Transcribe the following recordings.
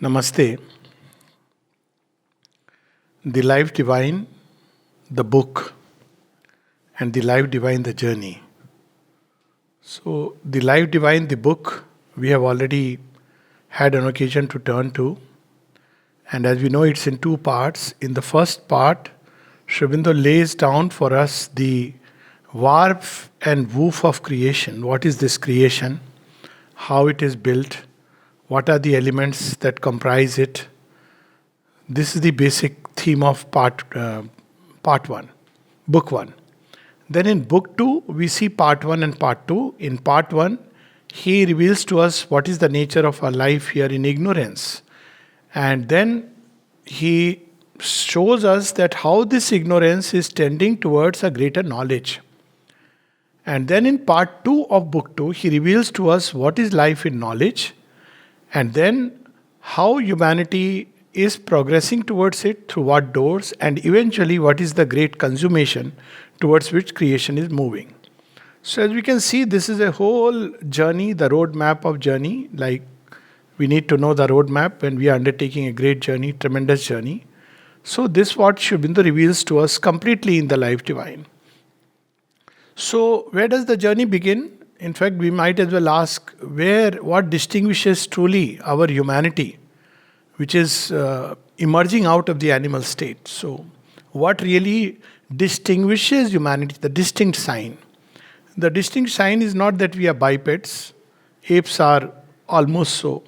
Namaste. The Life Divine, the book, and the Life Divine, the journey. So, the Life Divine, the book, we have already had an occasion to turn to. And as we know, it's in two parts. In the first part, Sri Aurobindo lays down for us the warp and woof of creation. What is this creation? How it is built? What are the elements that comprise it? This is the basic theme of part 1, book 1. Then in book 2, we see part 1 and part 2. In part 1, he reveals to us what is the nature of our life here in ignorance. And then he shows us that how this ignorance is tending towards a greater knowledge. And then in part 2 of book 2, he reveals to us what is life in knowledge, and then how humanity is progressing towards it, through what doors, and eventually what is the great consummation towards which creation is moving. So as we can see, this is a whole journey, the roadmap of journey. Like we need to know the roadmap when we are undertaking a great journey, tremendous journey. So this what Sri Aurobindo reveals to us completely in the Life Divine. So where does the journey begin? In fact, we might as well ask what distinguishes truly our humanity, which is emerging out of the animal state. So what really distinguishes humanity, the distinct sign? The distinct sign is not that we are bipeds. Apes are almost so.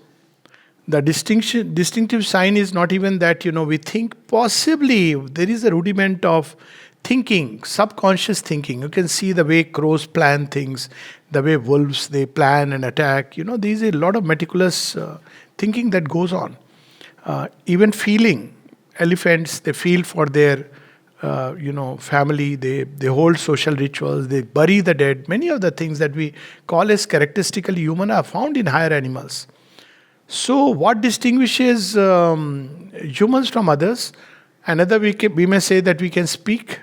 The distinctive sign is not even that, we think possibly there is a rudiment of thinking, subconscious thinking. You can see the way crows plan things, the way wolves, they plan and attack. There is a lot of meticulous thinking that goes on. Even feeling. Elephants, they feel for their, family. They hold social rituals. They bury the dead. Many of the things that we call as characteristically human are found in higher animals. So what distinguishes humans from others? Another, we may say that we can speak,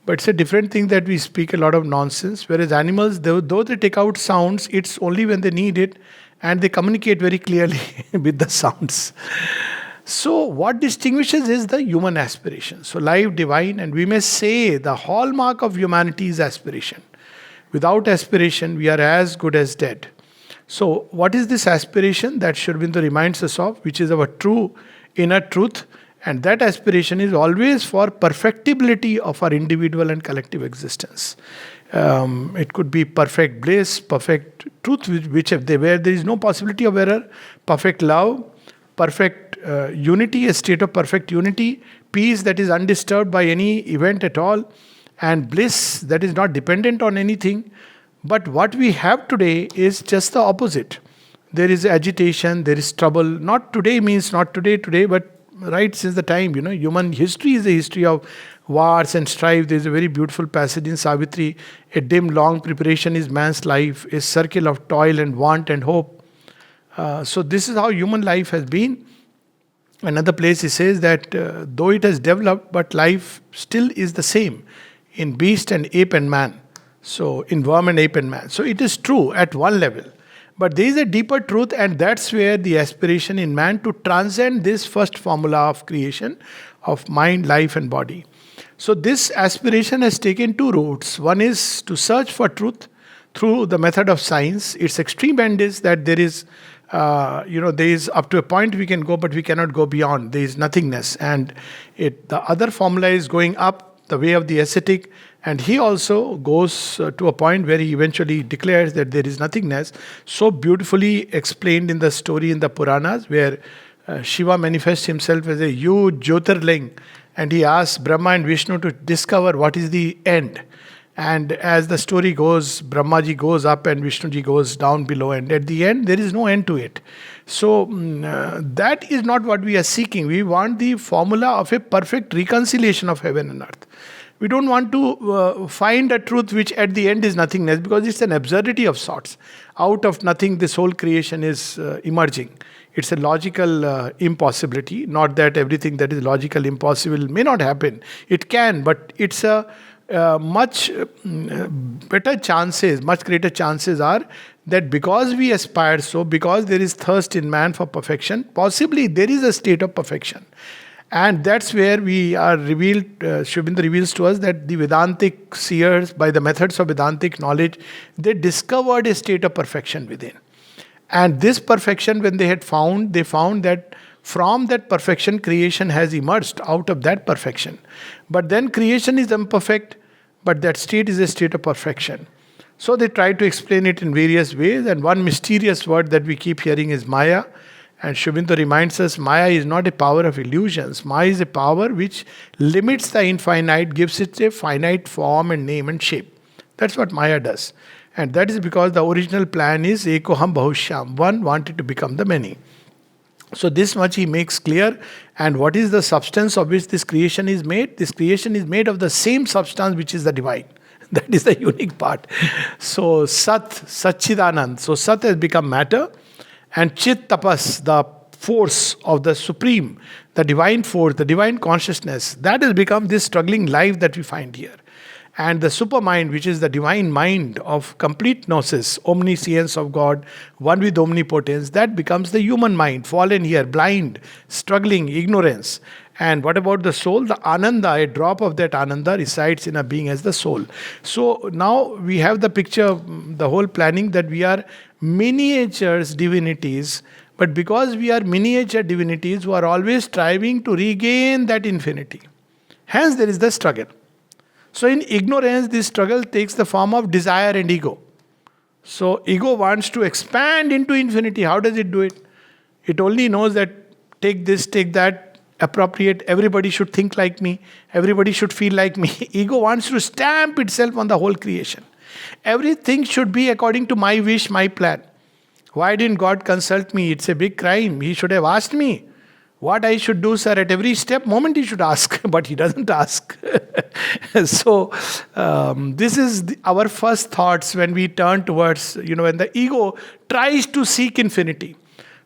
but it's a different thing that we speak a lot of nonsense. Whereas animals, though they take out sounds, it's only when they need it, and they communicate very clearly with the sounds. So what distinguishes is the human aspiration. So life divine, and we may say the hallmark of humanity is aspiration. Without aspiration, we are as good as dead. So what is this aspiration that Sri Aurobindo reminds us of, which is our true inner truth? And that aspiration is always for perfectibility of our individual and collective existence. It could be perfect bliss, perfect truth, where there is no possibility of error, perfect love, perfect unity, a state of perfect unity, peace that is undisturbed by any event at all, and bliss that is not dependent on anything. But what we have today is just the opposite. There is agitation, there is trouble. Not today means not today, but right since the time, human history is a history of wars and strife. There is a very beautiful passage in Savitri. A dim, long preparation is man's life, a circle of toil and want and hope. So this is how human life has been. Another place he says that though it has developed, but life still is the same in beast and ape and man. So in worm and ape and man. So it is true at one level. But there is a deeper truth, and that's where the aspiration in man to transcend this first formula of creation of mind, life and body. So this aspiration has taken two routes. One is to search for truth through the method of science. Its extreme end is that there is up to a point we can go, but we cannot go beyond. There is nothingness. And the other formula is going up, the way of the ascetic. And he also goes to a point where he eventually declares that there is nothingness, so beautifully explained in the story in the Puranas, where Shiva manifests himself as a huge Jyotirling, and he asks Brahma and Vishnu to discover what is the end. And as the story goes, Brahmaji goes up and Vishnuji goes down below, and at the end there is no end to it. So that is not what we are seeking. We want the formula of a perfect reconciliation of heaven and earth. We don't want to find a truth which at the end is nothingness, because it's an absurdity of sorts. Out of nothing, this whole creation is emerging. It's a logical impossibility. Not that everything that is logical impossible may not happen. It can, but it's a much greater chances are that because we aspire so, because there is thirst in man for perfection, possibly there is a state of perfection. And that's where we are revealed, Sri Aurobindo reveals to us that the Vedantic seers, by the methods of Vedantic knowledge, they discovered a state of perfection within. And this perfection, when they found that from that perfection, creation has emerged out of that perfection. But then creation is imperfect, but that state is a state of perfection. So they try to explain it in various ways, and one mysterious word that we keep hearing is Maya. And Sri Aurobindo reminds us Maya is not a power of illusions. Maya is a power which limits the infinite, gives it a finite form and name and shape. That's what Maya does. And that is because the original plan is Ekoham Bahushyam. One wanted to become the many. So this much he makes clear. And what is the substance of which this creation is made? This creation is made of the same substance which is the divine. That is the unique part. So Sat, Satchidanand. So Sat has become matter. And Chit Tapas, the force of the supreme, the divine force, the divine consciousness, that has become this struggling life that we find here. And the supermind, which is the divine mind of complete gnosis, omniscience of God, one with omnipotence, that becomes the human mind, fallen here, blind, struggling, ignorance. And what about the soul? The Ananda, a drop of that Ananda resides in a being as the soul. So now we have the picture, the whole planning that we are miniatures divinities, but because we are miniature divinities who are always striving to regain that infinity. Hence there is the struggle. So in ignorance, this struggle takes the form of desire and ego. So ego wants to expand into infinity. How does it do it? It only knows that take this, take that, appropriate, everybody should think like me, everybody should feel like me. Ego wants to stamp itself on the whole creation. Everything should be according to my wish, my plan. Why didn't God consult me? It's a big crime. He should have asked me what I should do, sir. At every step, moment he should ask, but he doesn't ask. So, this is our first thoughts when we turn towards, when the ego tries to seek infinity.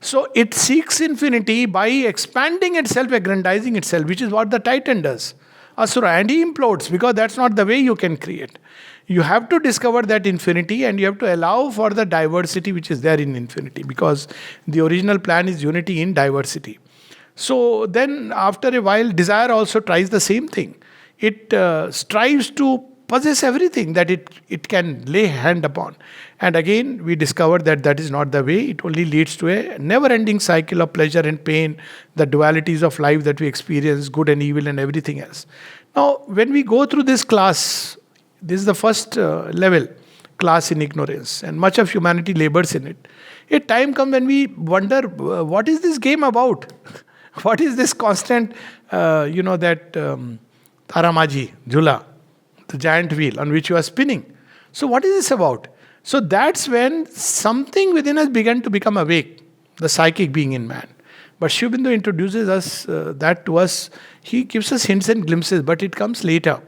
So, it seeks infinity by expanding itself, aggrandizing itself, which is what the Titan does. Asura, and he implodes because that's not the way you can create. You have to discover that infinity and you have to allow for the diversity which is there in infinity, because the original plan is unity in diversity. So then after a while, desire also tries the same thing. It strives to possess everything that it can lay hand upon. And again, we discover that that is not the way. It only leads to a never-ending cycle of pleasure and pain, the dualities of life that we experience, good and evil and everything else. Now, when we go through this class, this is the first level class in ignorance, and much of humanity labors in it. A time comes when we wonder, what is this game about? What is this constant, that Taramaji, Jula, the giant wheel on which you are spinning? So what is this about? So that's when something within us began to become awake, the psychic being in man. But Sri Aurobindo introduces us that to us. He gives us hints and glimpses, but it comes later.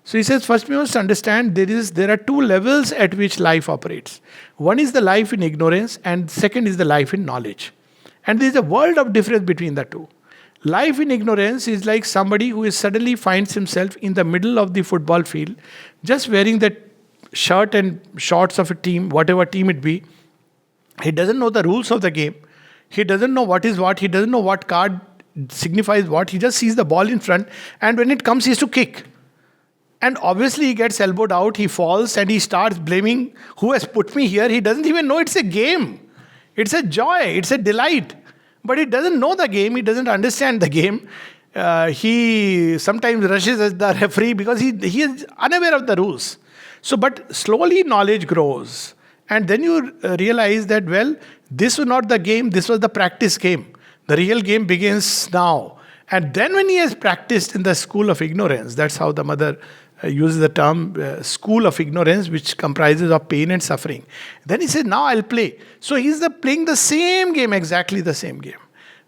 So he says, first we must understand there are two levels at which life operates. One is the life in ignorance, and second is the life in knowledge. And there is a world of difference between the two. Life in ignorance is like somebody who suddenly finds himself in the middle of the football field, just wearing that shirt and shorts of a team, whatever team it be. He doesn't know the rules of the game. He doesn't know what is what. He doesn't know what card signifies what. He just sees the ball in front, and when it comes, he has to kick. And obviously he gets elbowed out, he falls, and he starts blaming who has put me here. He doesn't even know it's a game. It's a joy, it's a delight. But he doesn't know the game, he doesn't understand the game. He sometimes rushes at the referee because he is unaware of the rules. So, but slowly knowledge grows. And then you realize that, well, this was not the game, this was the practice game. The real game begins now. And then when he has practiced in the school of ignorance, that's how the mother uses the term school of ignorance, which comprises of pain and suffering. Then he says, now I'll play. So he's playing the same game, exactly the same game.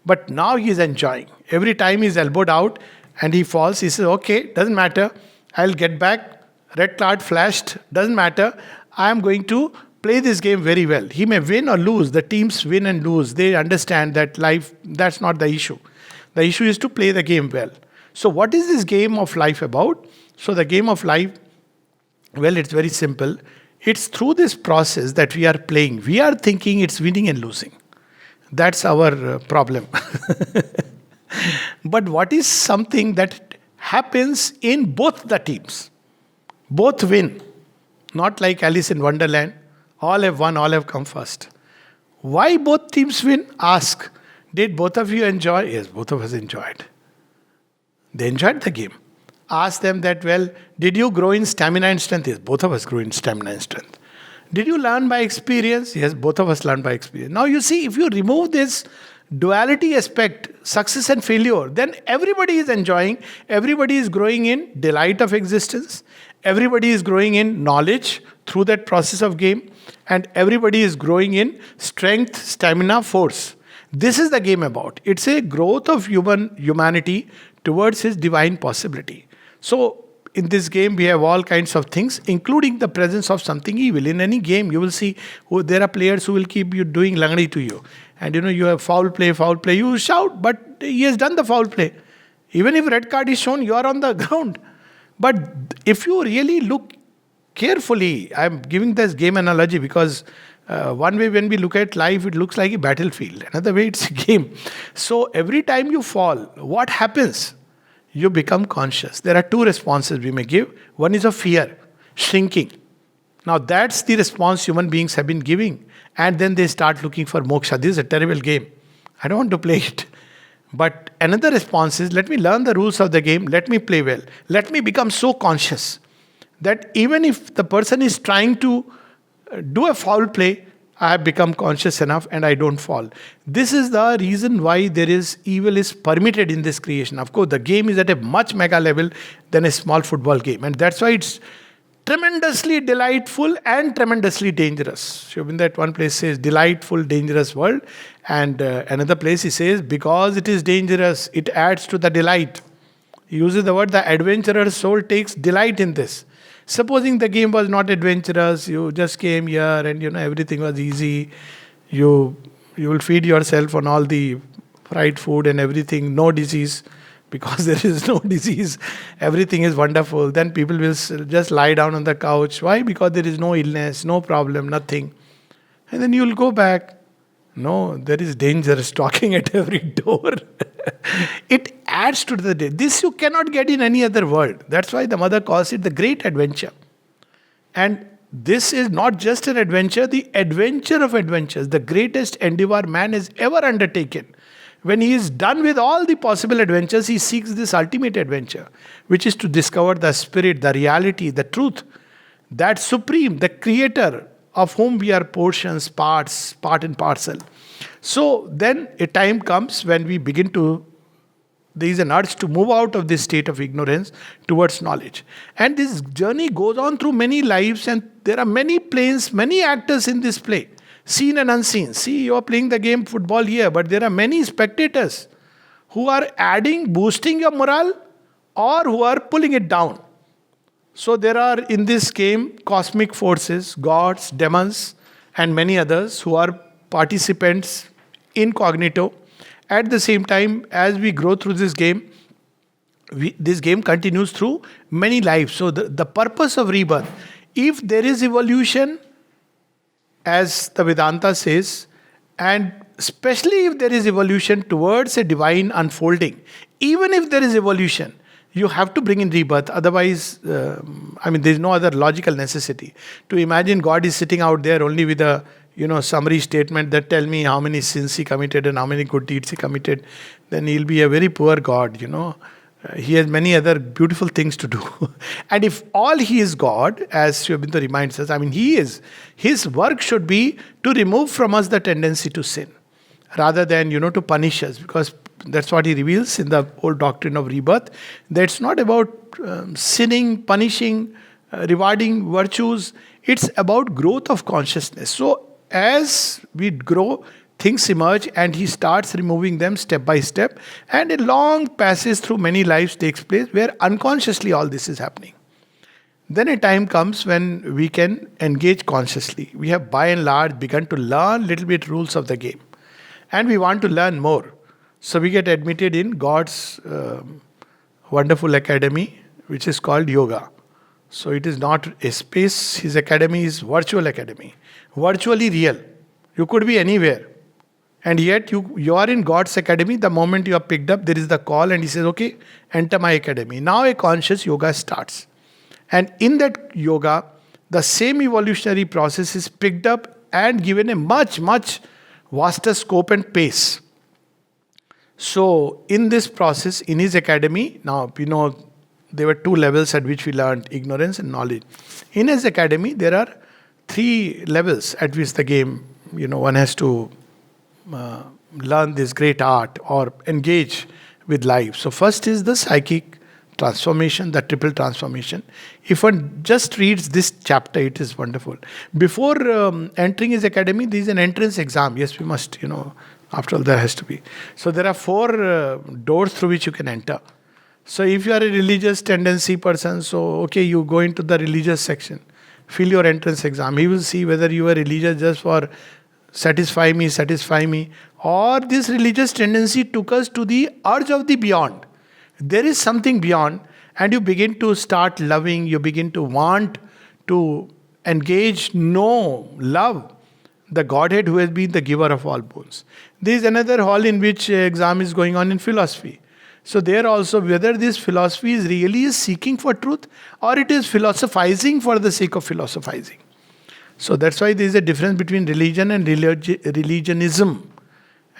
But now he is enjoying. Every time he's elbowed out and he falls, he says, okay, doesn't matter. I'll get back. Red card flashed, doesn't matter. I am going to play this game very well. He may win or lose. The teams win and lose. They understand that life, that's not the issue. The issue is to play the game well. So what is this game of life about? So the game of life, well, it's very simple. It's through this process that we are playing. We are thinking it's winning and losing. That's our problem. But what is something that happens in both the teams? Both win. Not like Alice in Wonderland. All have won, all have come first. Why both teams win? Ask. Did both of you enjoy? Yes, both of us enjoyed. They enjoyed the game. Ask them that, well, did you grow in stamina and strength? Yes, both of us grew in stamina and strength. Did you learn by experience? Yes, both of us learned by experience. Now you see, if you remove this duality aspect, success and failure, then everybody is enjoying, everybody is growing in delight of existence, everybody is growing in knowledge through that process of game, and everybody is growing in strength, stamina, force. This is the game about. It's a growth of humanity towards his divine possibility. So, in this game, we have all kinds of things, including the presence of something evil. In any game, you will see there are players who will keep you doing langdi to you. And you have foul play, you shout, but he has done the foul play. Even if red card is shown, you are on the ground. But if you really look carefully, I'm giving this game analogy because one way when we look at life, it looks like a battlefield. Another way, it's a game. So every time you fall, what happens? You become conscious. There are two responses we may give. One is of fear, shrinking. Now that's the response human beings have been giving. And then they start looking for moksha. This is a terrible game. I don't want to play it. But another response is, let me learn the rules of the game. Let me play well. Let me become so conscious that even if the person is trying to do a foul play, I have become conscious enough and I don't fall. This is the reason why evil is permitted in this creation. Of course, the game is at a much mega level than a small football game. And that's why it's tremendously delightful and tremendously dangerous. Sri Aurobindo at one place says, delightful, dangerous world. And another place he says, because it is dangerous, it adds to the delight. He uses the word, the adventurer's soul takes delight in this. Supposing the game was not adventurous, you just came here and everything was easy. You will feed yourself on all the fried food and everything, no disease. Because there is no disease, everything is wonderful. Then people will just lie down on the couch. Why? Because there is no illness, no problem, nothing. And then you will go back. No, there is danger stalking at every door. It adds to the day. This you cannot get in any other world. That's why the mother calls it the great adventure. And this is not just an adventure, the adventure of adventures, the greatest endeavor man has ever undertaken. When he is done with all the possible adventures, he seeks this ultimate adventure, which is to discover the spirit, the reality, the truth, that supreme, the creator of whom we are portions, parts, part and parcel. So then a time comes when we begin to, there is an urge to move out of this state of ignorance towards knowledge. And this journey goes on through many lives, and there are many planes, many actors in this play. Seen and unseen. See, you are playing the game football here, but there are many spectators who are adding, boosting your morale, or who are pulling it down. So there are in this game cosmic forces, gods, demons, and many others who are participants incognito. At the same time, as we grow through this game, this game continues through many lives. So the purpose of rebirth, if there is evolution, as the Vedanta says, and especially if there is evolution towards a divine unfolding, even if there is evolution, you have to bring in rebirth. Otherwise, there is no other logical necessity. To imagine God is sitting out there only with a summary statement that tell me how many sins he committed and how many good deeds he committed, then he'll be a very poor God, He has many other beautiful things to do. And if all he is God, as Sri Aurobindo reminds us, he is. His work should be to remove from us the tendency to sin, rather than, to punish us. Because that's what he reveals in the whole doctrine of rebirth. That it's not about sinning, punishing, rewarding virtues. It's about growth of consciousness. So as we grow, things emerge and he starts removing them step by step, and a long passage through many lives takes place where unconsciously all this is happening. Then a time comes when we can engage consciously. We have by and large begun to learn little bit rules of the game, and we want to learn more. So we get admitted in God's wonderful academy, which is called yoga. So it is not a space. His academy is virtual academy, virtually real. You could be anywhere. And yet you are in God's academy. The moment you are picked up, there is the call and he says, okay, enter my academy. Now a conscious yoga starts. And in that yoga, the same evolutionary process is picked up and given a much, much vaster scope and pace. So in this process, in his academy, now there were two levels at which we learned ignorance and knowledge. In his academy, there are three levels at which the game, one has to learn this great art or engage with life. So first is the psychic transformation, the triple transformation. If one just reads this chapter, it is wonderful. Before entering his academy, there is an entrance exam. Yes, we must, after all, there has to be. So there are four doors through which you can enter. So if you are a religious tendency person, so okay, you go into the religious section, fill your entrance exam. He will see whether you are religious just for satisfy me, or this religious tendency took us to the urge of the beyond. There is something beyond, and you begin to start loving, you begin to want to engage, know, love the Godhead who has been the giver of all boons. There is another hall in which exam is going on in philosophy. So there also, whether this philosophy is really seeking for truth or it is philosophizing for the sake of philosophizing. So that's why there is a difference between religion and religionism.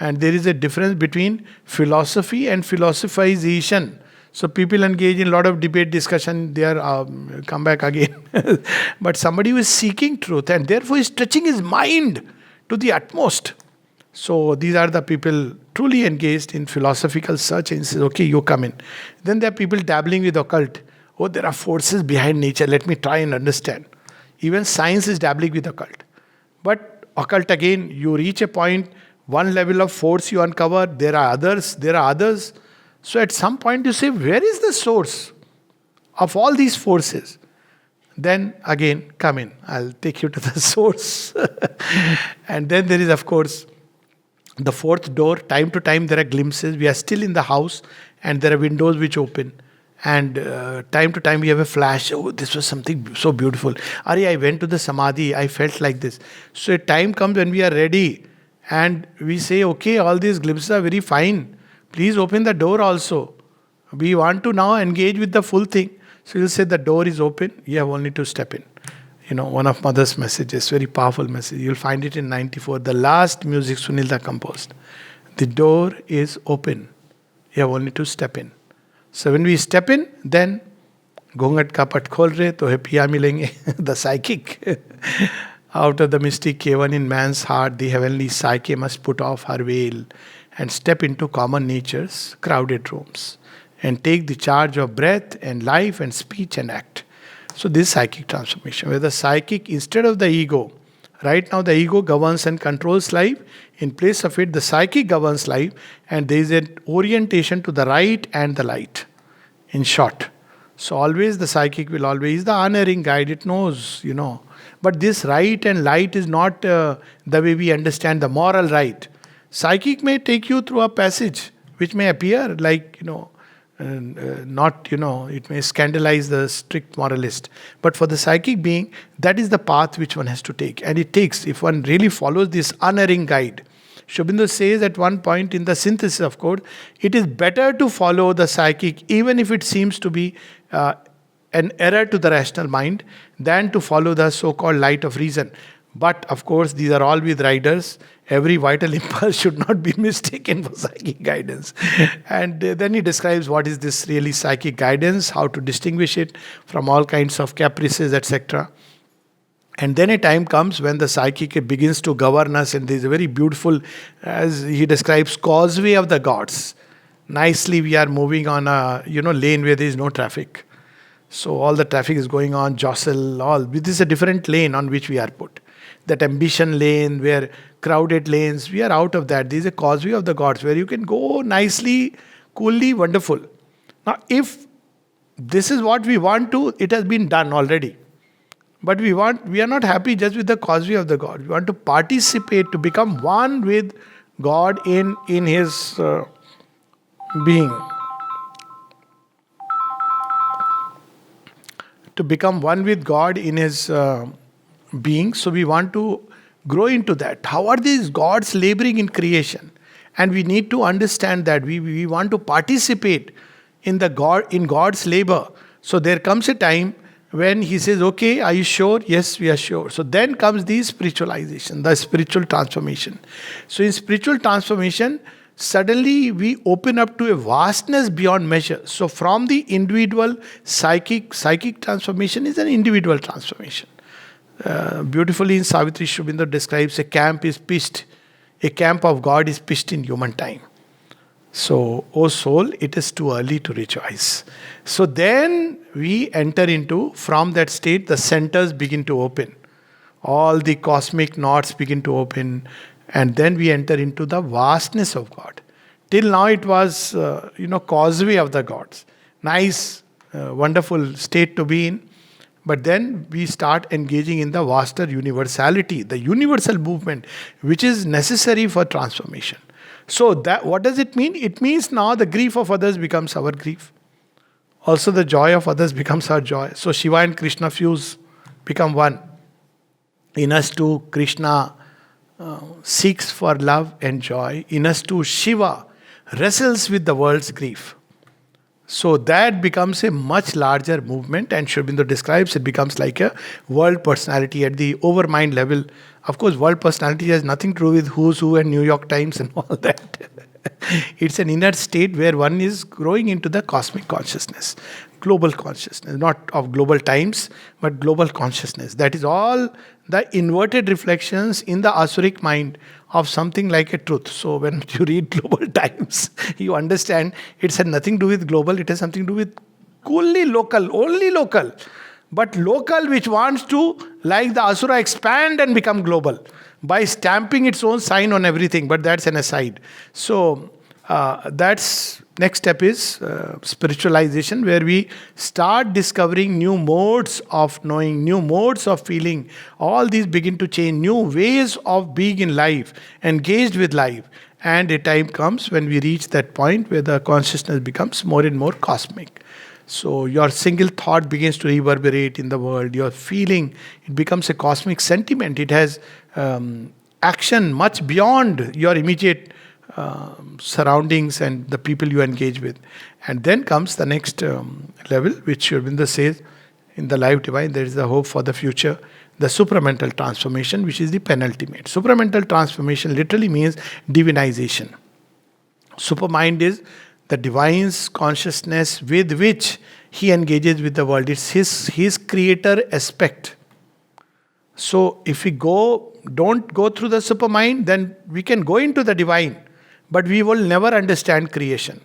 And there is a difference between philosophy and philosophization. So people engage in a lot of debate, discussion, they are come back again. But somebody who is seeking truth and therefore is stretching his mind to the utmost. So these are the people truly engaged in philosophical search and says, okay, you come in. Then there are people dabbling with occult. Oh, there are forces behind nature. Let me try and understand. Even science is dabbling with occult. But occult again, you reach a point, one level of force you uncover, there are others. So at some point you say, where is the source of all these forces? Then again, come in. I'll take you to the source. And then there is, of course, the fourth door. Time to time there are glimpses. We are still in the house and there are windows which open. And time to time we have a flash. Oh, this was something so beautiful. I went to the Samadhi. I felt like this. So a time comes when we are ready. And we say, okay, all these glimpses are very fine. Please open the door also. We want to now engage with the full thing. So you'll say the door is open. You have only to step in. One of Mother's messages, very powerful message. You'll find it in 94. The last music Sunilda composed. The door is open. You have only to step in. So when we step in, then घूंघट का पट खोल रहे तो है पिया मिलेंगे. The psychic. Out of the mystic cavern in man's heart, the heavenly psyche must put off her veil and step into common nature's crowded rooms and take the charge of breath and life and speech and act. So this psychic transformation, where the psychic, instead of the ego, right now the ego governs and controls life. In place of it, the psychic governs life, and there is an orientation to the right and the light. In short. So always the psychic will always the unerring guide. It knows, But this right and light is not the way we understand the moral right. Psychic may take you through a passage which may appear like, it may scandalize the strict moralist. But for the psychic being, that is the path which one has to take. And it takes, if one really follows this unerring guide. Sri Aurobindo says at one point in the synthesis of code, it is better to follow the psychic, even if it seems to be an error to the rational mind, than to follow the so-called light of reason. But of course, these are all with riders. Every vital impulse should not be mistaken for psychic guidance. And then he describes what is this really psychic guidance, how to distinguish it from all kinds of caprices, etc. And then a time comes when the psychic begins to govern us, and there is a very beautiful, as he describes, causeway of the gods. Nicely we are moving on a lane where there is no traffic. So all the traffic is going on, jostle, all. This is a different lane on which we are put. That ambition lane, where crowded lanes, we are out of that. There is a causeway of the gods where you can go nicely, coolly, wonderful. Now, if this is what we want to, it has been done already. But we are not happy just with the causeway of the God. We want to participate, to become one with God in His being. to become one with God in his being. So we want to grow into that. How are these gods laboring in creation? And we need to understand that we want to participate in God's labor. So there comes a time when he says, okay, are you sure? Yes, we are sure. So then comes the spiritualization, the spiritual transformation. So in spiritual transformation, suddenly we open up to a vastness beyond measure. So from the individual psychic transformation is an individual transformation. Beautifully in Savitri, Sri Aurobindo describes a camp of God is pitched in human time. So, O soul, it is too early to rejoice. So then we enter into, from that state, the centers begin to open. All the cosmic knots begin to open. And then we enter into the vastness of God. Till now it was, causeway of the gods. Nice, wonderful state to be in. But then we start engaging in the vaster universality, the universal movement, which is necessary for transformation. So that, what does it mean? It means now the grief of others becomes our grief. Also the joy of others becomes our joy. So Shiva and Krishna fuse, become one. In us too, Krishna seeks for love and joy. In us too, Shiva wrestles with the world's grief. So that becomes a much larger movement, and Sri Aurobindo describes it becomes like a world personality at the overmind level. Of course, world personality has nothing to do with who's who and New York Times and all that. It's an inner state where one is growing into the cosmic consciousness, global consciousness, not of global times, but global consciousness. That is all the inverted reflections in the Asuric mind of something like a truth. So when you read global times, you understand it has nothing to do with global, it has something to do with only local. But local which wants to, like the Asura, expand and become global by stamping its own sign on everything. But that's an aside. So that's next step is spiritualization, where we start discovering new modes of knowing, new modes of feeling. All these begin to change, new ways of being in life, engaged with life. And a time comes when we reach that point where the consciousness becomes more and more cosmic. So your single thought begins to reverberate in the world. Your feeling, it becomes a cosmic sentiment. It has action much beyond your immediate surroundings and the people you engage with. And then comes the next level, which Sri Aurobindo says in the Life Divine, there is a hope for the future, the supramental transformation, which is the penultimate. Supramental transformation literally means divinization. Supermind is the divine's consciousness with which he engages with the world. It's his creator aspect. So if we don't go through the supermind, then we can go into the divine, but we will never understand creation.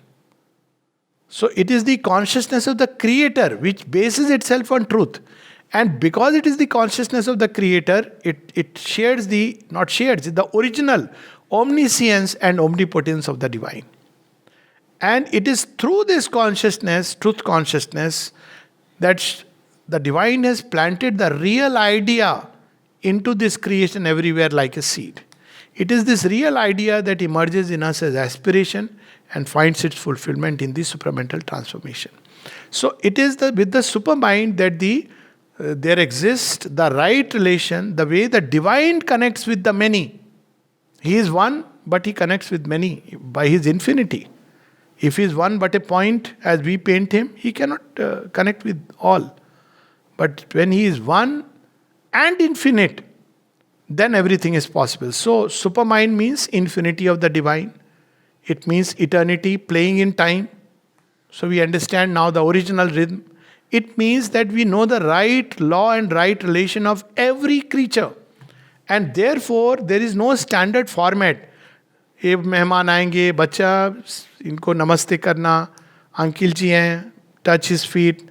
So it is the consciousness of the creator which bases itself on truth. And because it is the consciousness of the creator, it shares the original omniscience and omnipotence of the divine. And it is through this consciousness, truth consciousness, that the divine has planted the real idea into this creation everywhere like a seed. It is this real idea that emerges in us as aspiration and finds its fulfillment in the supramental transformation. So it is with the supermind that there exists the right relation, the way the divine connects with the many. He is one, but he connects with many by his infinity. If he is one but a point, as we paint him, he cannot connect with all. But when he is one and infinite, then everything is possible. So, supermind means infinity of the divine. It means eternity playing in time. So, we understand now the original rhythm. It means that we know the right law and right relation of every creature. And therefore, there is no standard format. ये मेहमान आएंगे, बच्चा इनको नमस्ते करना, uncle जी हैं, touch his feet.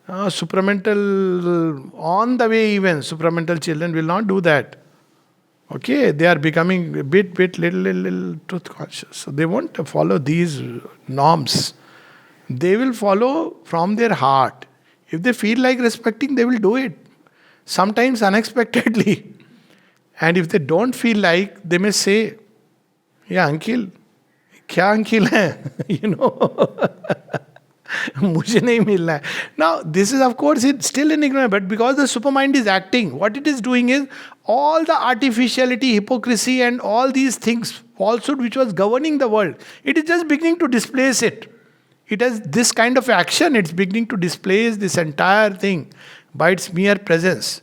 Supramental, on the way even, supramental children will not do that. Okay, they are becoming a little truth conscious. So they won't follow these norms. They will follow from their heart. If they feel like respecting, they will do it. Sometimes unexpectedly. And if they don't feel like, they may say, yeah, uncle, kya uncle hai? मुझे नहीं मिलना है. Now, this is of course it's still in ignorance, but because the supermind is acting, what it is doing is all the artificiality, hypocrisy, and all these things, falsehood which was governing the world, it is just beginning to displace it. It has this kind of action, it's beginning to displace this entire thing by its mere presence.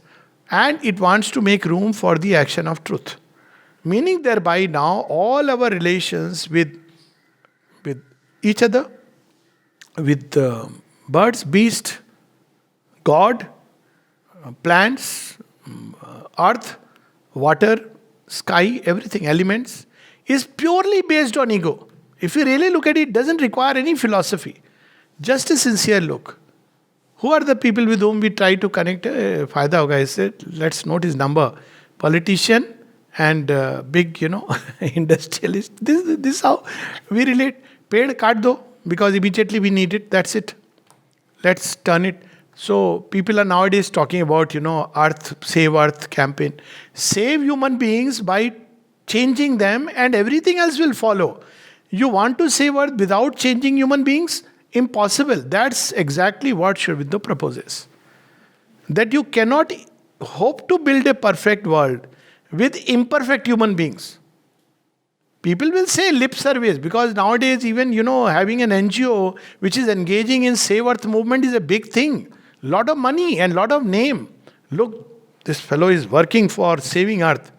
And it wants to make room for the action of truth. Meaning thereby now all our relations with each other, with birds, beasts, God, plants, earth, water, sky, everything, elements, is purely based on ego. If you really look at it, it doesn't require any philosophy. Just a sincere look. Who are the people with whom we try to connect? Fayda hoga isse. Let's note his number. Politician and big, industrialist. This is how we relate. Ped kaat do, because immediately we need it. That's it. Let's turn it. So people are nowadays talking about, Earth, Save Earth campaign. Save human beings by changing them and everything else will follow. You want to save Earth without changing human beings? Impossible. That's exactly what Sri Aurobindo proposes. That you cannot hope to build a perfect world with imperfect human beings. People will say lip service because nowadays even, having an NGO which is engaging in Save Earth movement is a big thing. Lot of money and lot of name. Look, this fellow is working for saving Earth.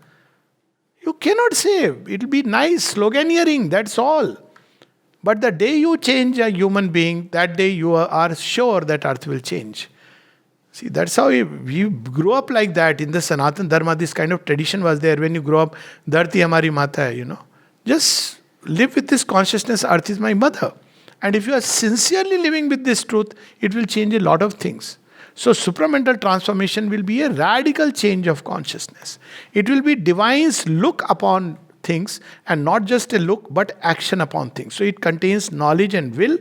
You cannot save. It will be nice sloganeering, that's all. But the day you change a human being, that day you are sure that Earth will change. See, that's how we grew up like that. In the Sanatan Dharma, this kind of tradition was there. When you grow up, Dharti hamari mata hai, Just live with this consciousness, Earth is my mother. And if you are sincerely living with this truth, it will change a lot of things. So supramental transformation will be a radical change of consciousness. It will be divine's look upon things, and not just a look, but action upon things. So it contains knowledge and will,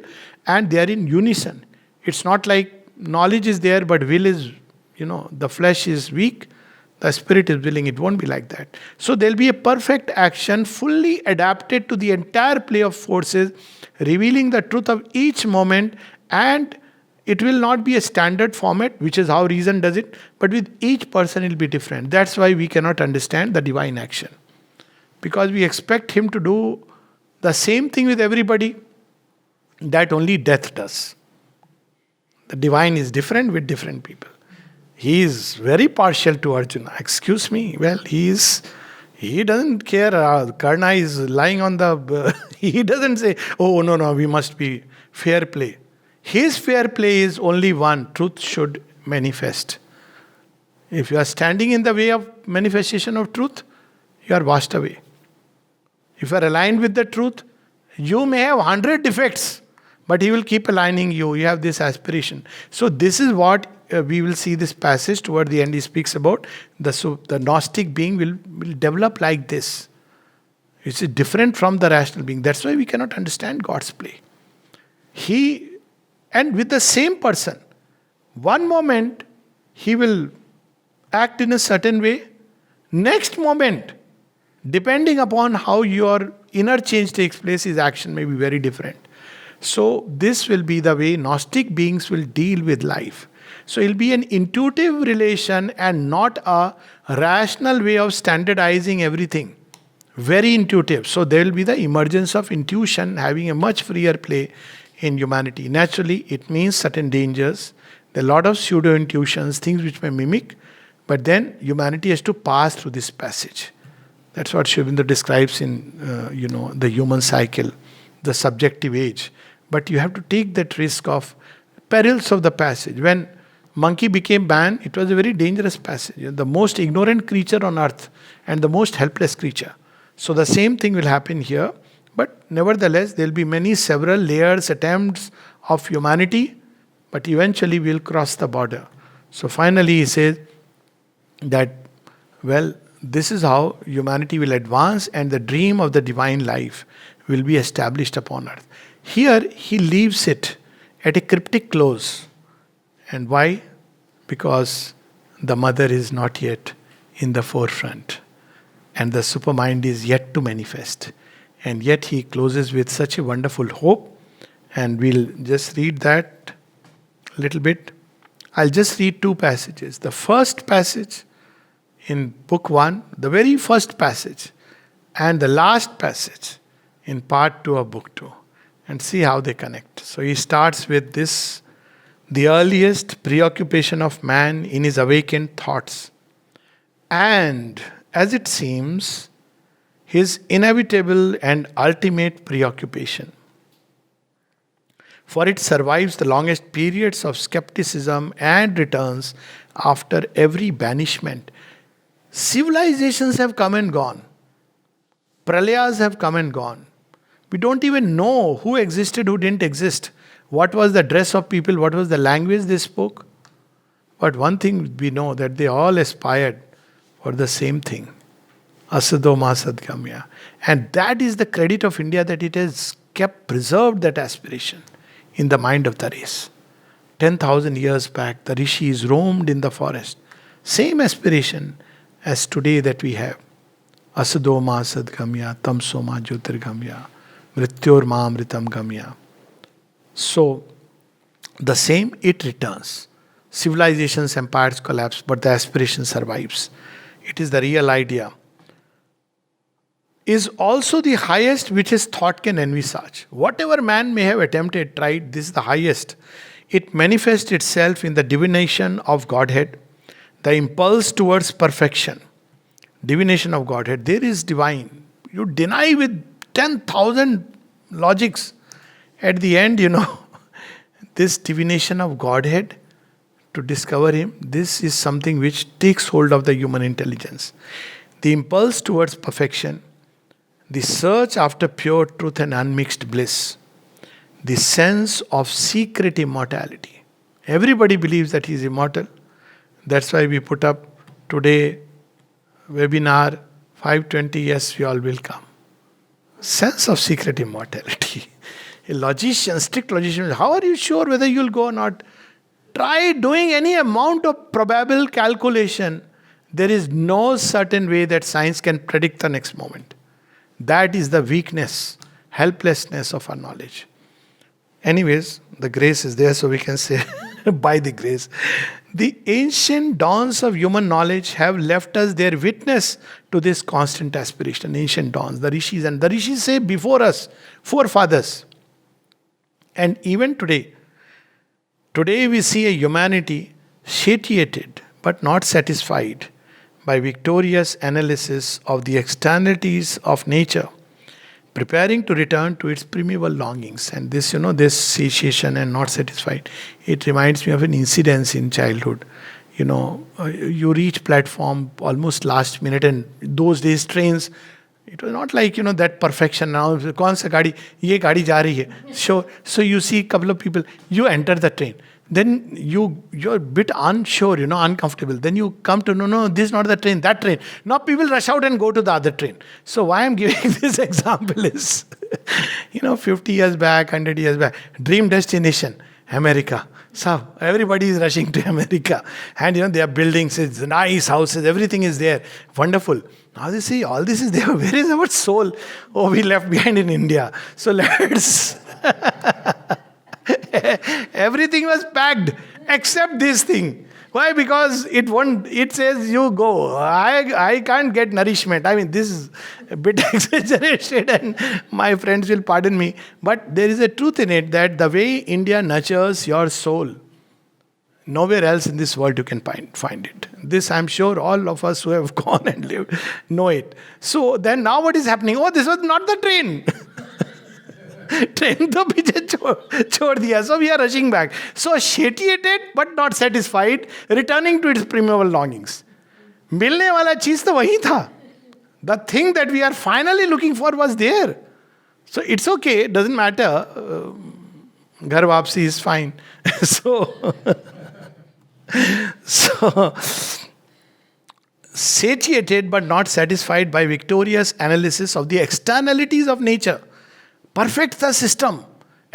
and they are in unison. It's not like knowledge is there, but will is, the flesh is weak, the spirit is willing. It won't be like that. So there'll be a perfect action, fully adapted to the entire play of forces, revealing the truth of each moment, and it will not be a standard format, which is how reason does it, but with each person it will be different. That's why we cannot understand the divine action. Because we expect him to do the same thing with everybody that only death does. The divine is different with different people. He is very partial to Arjuna. Excuse me. Well, he doesn't care. Karna is lying on the... he doesn't say, oh, no, we must be fair play. His fair play is only one. Truth should manifest. If you are standing in the way of manifestation of truth, you are washed away. If you are aligned with the truth, you may have 100 defects, but he will keep aligning you. You have this aspiration. So this is what we will see this passage toward the end. He speaks about the Gnostic being will develop like this. It's different from the rational being. That's why we cannot understand God's play. And with the same person, one moment he will act in a certain way. Next moment, depending upon how your inner change takes place, his action may be very different. So this will be the way Gnostic beings will deal with life. So it will be an intuitive relation and not a rational way of standardizing everything. Very intuitive. So there will be the emergence of intuition having a much freer play in humanity. Naturally, it means certain dangers. There are a lot of pseudo-intuitions, things which may mimic, but then humanity has to pass through this passage. That's what Sri Aurobindo describes in, the human cycle, the subjective age. But you have to take that risk of perils of the passage. When monkey became man, it was a very dangerous passage. The most ignorant creature on earth and the most helpless creature. So the same thing will happen here. But nevertheless, there will be several layers, attempts of humanity, but eventually we will cross the border. So finally he says that, this is how humanity will advance and the dream of the divine life will be established upon earth. Here he leaves it at a cryptic close. And why? Because the mother is not yet in the forefront and the supermind is yet to manifest. And yet he closes with such a wonderful hope And we'll just read that little bit. I'll just read two passages. The first passage in book 1, the very first passage, and the last passage in part 2 of book 2, and see how they connect. So he starts with this: the earliest preoccupation of man in his awakened thoughts, and, as it seems, his inevitable and ultimate preoccupation. For it survives the longest periods of skepticism and returns after every banishment. Civilizations have come and gone. Pralayas have come and gone. We don't even know who existed, who didn't exist. What was the dress of people, what was the language they spoke. But one thing we know, that they all aspired for the same thing. Asado ma sadgamya. And that is the credit of India, that it has preserved that aspiration in the mind of the race. 10,000 years back, the rishis roamed in the forest. Same aspiration as today that we have. Asado ma sadgamya, tamso ma jyotirgamya, mrityor ma amritam gamya. So, the same, it returns. Civilizations, empires collapse, but the aspiration survives. It is the real idea. Is also the highest which his thought can envisage. Whatever man may have attempted, tried, this is the highest. It manifests itself in the divination of Godhead, the impulse towards perfection. Divination of Godhead. There is divine. You deny with 10,000 logics. At the end, this divination of Godhead, to discover Him, this is something which takes hold of the human intelligence. The impulse towards perfection, the search after pure truth and unmixed bliss, the sense of secret immortality. Everybody believes that he is immortal. That's why we put up today webinar 5:20, yes, we all will come. Sense of secret immortality. A logician, strict logician, how are you sure whether you'll go or not? Try doing any amount of probable calculation. There is no certain way that science can predict the next moment. That is the weakness, helplessness of our knowledge. Anyways, the grace is there, so we can say, by the grace. The ancient dawns of human knowledge have left us their witness to this constant aspiration. Ancient dawns, the rishis, and the rishis say before us, forefathers. And even today we see a humanity satiated but not satisfied by victorious analysis of the externalities of nature, preparing to return to its primeval longings. And this, this satiation and not satisfied, it reminds me of an incident in childhood. You reach platform almost last minute, and those days trains, it was not like, that perfection. Now, kaun sa gaadi? Ye gaadi ja rahi hai. So you see a couple of people, you enter the train. Then you're a bit unsure, uncomfortable. Then you come to know, no, this is not the train, that train. Now people rush out and go to the other train. So why I'm giving this example is, 50 years back, 100 years back, dream destination, America. So everybody is rushing to America. And there are buildings, it's nice houses, everything is there. Wonderful. Now they say, all this is there. Where is our soul? Oh, we left behind in India. So let's... Everything was packed except this thing. Why? Because it says you go. I can't get nourishment. I mean, this is a bit exaggerated, and my friends will pardon me. But there is a truth in it, that the way India nurtures your soul, nowhere else in this world you can find it. This, I'm sure all of us who have gone and lived know it. So then now what is happening? Oh, this was not the train. Train to piche chhod diya. So we are rushing back. So satiated but not satisfied, returning to its primeval longings. Milne wala cheez to wahi tha. The thing that we are finally looking for was there. So it's okay, it doesn't matter. Ghar wapsi is fine. So satiated but not satisfied by victorious analysis of the externalities of nature. Perfect था system.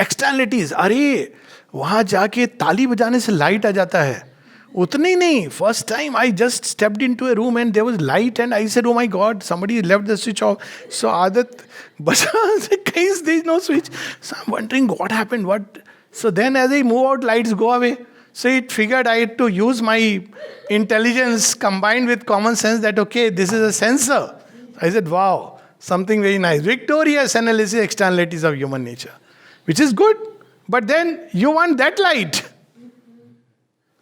Externalities, अरे वहां जाके ताली बजाने से light आ जाता है, उतने ही नहीं, first time I just stepped into a room and there was light and I said, oh my God, somebody left the switch off. So Adat, but there is no switch. So I'm wondering what happened, So then as I move out, lights go away. So it figured I had to use my intelligence combined with common sense that, okay, this is a sensor. I said, wow, something very nice. Victorious analysis externalities of human nature, which is good. But then you want that light,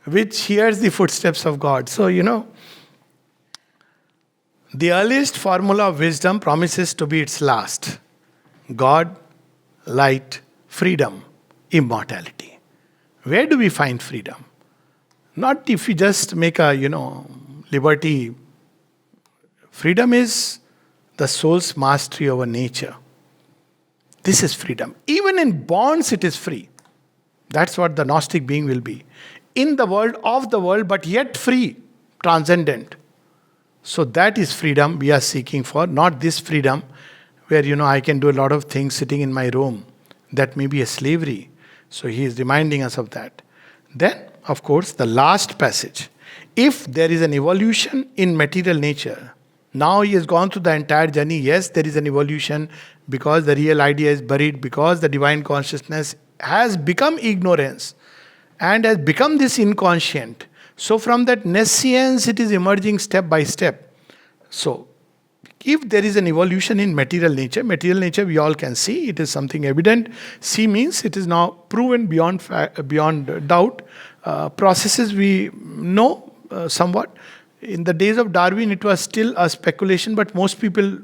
which hears the footsteps of God. So, the earliest formula of wisdom promises to be its last. God, light, freedom, immortality. Where do we find freedom? Not if we just make a, liberty. Freedom is the soul's mastery over nature. This is freedom. Even in bonds, it is free. That's what the Gnostic being will be. In the world, of the world, but yet free, transcendent. So that is freedom we are seeking for, not this freedom where, I can do a lot of things sitting in my room. That may be a slavery. So he is reminding us of that. Then, of course, the last passage. If there is an evolution in material nature, now he has gone through the entire journey. Yes, there is an evolution because the real idea is buried, because the divine consciousness has become ignorance and has become this inconscient. So from that nescience, it is emerging step by step. So, if there is an evolution in material nature we all can see, it is something evident. See means it is now proven beyond doubt. Processes we know somewhat. In the days of Darwin, it was still a speculation, but most people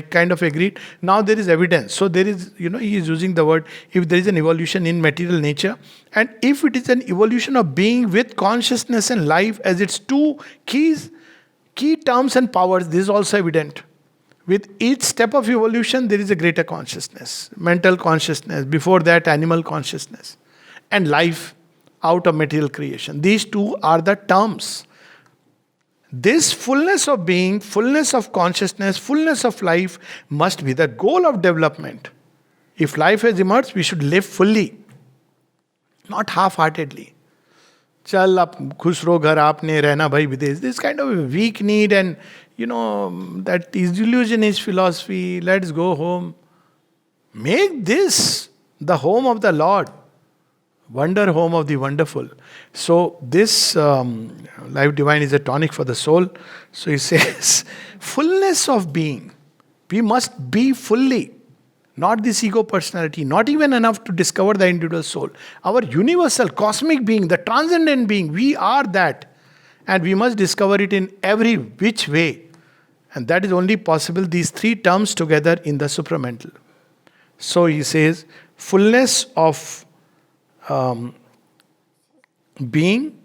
kind of agreed. Now there is evidence. So there is, he is using the word, if there is an evolution in material nature, and if it is an evolution of being with consciousness and life as its two key terms and powers, this is also evident. With each step of evolution, there is a greater consciousness, mental consciousness, before that animal consciousness, and life out of material creation. These two are the terms. This fullness of being, fullness of consciousness, fullness of life must be the goal of development. If life has emerged, we should live fully, not half-heartedly. Chal, आप खुश रहो घर आपने रहना भाई विदेश. This kind of a weak need and that is illusionist philosophy. Let's go home. Make this the home of the Lord. Wonder home of the wonderful. So this life divine is a tonic for the soul. So he says, fullness of being. We must be fully. Not this ego personality. Not even enough to discover the individual soul. Our universal cosmic being, the transcendent being, we are that. And we must discover it in every which way. And that is only possible, these three terms together in the supramental. So he says, fullness of being,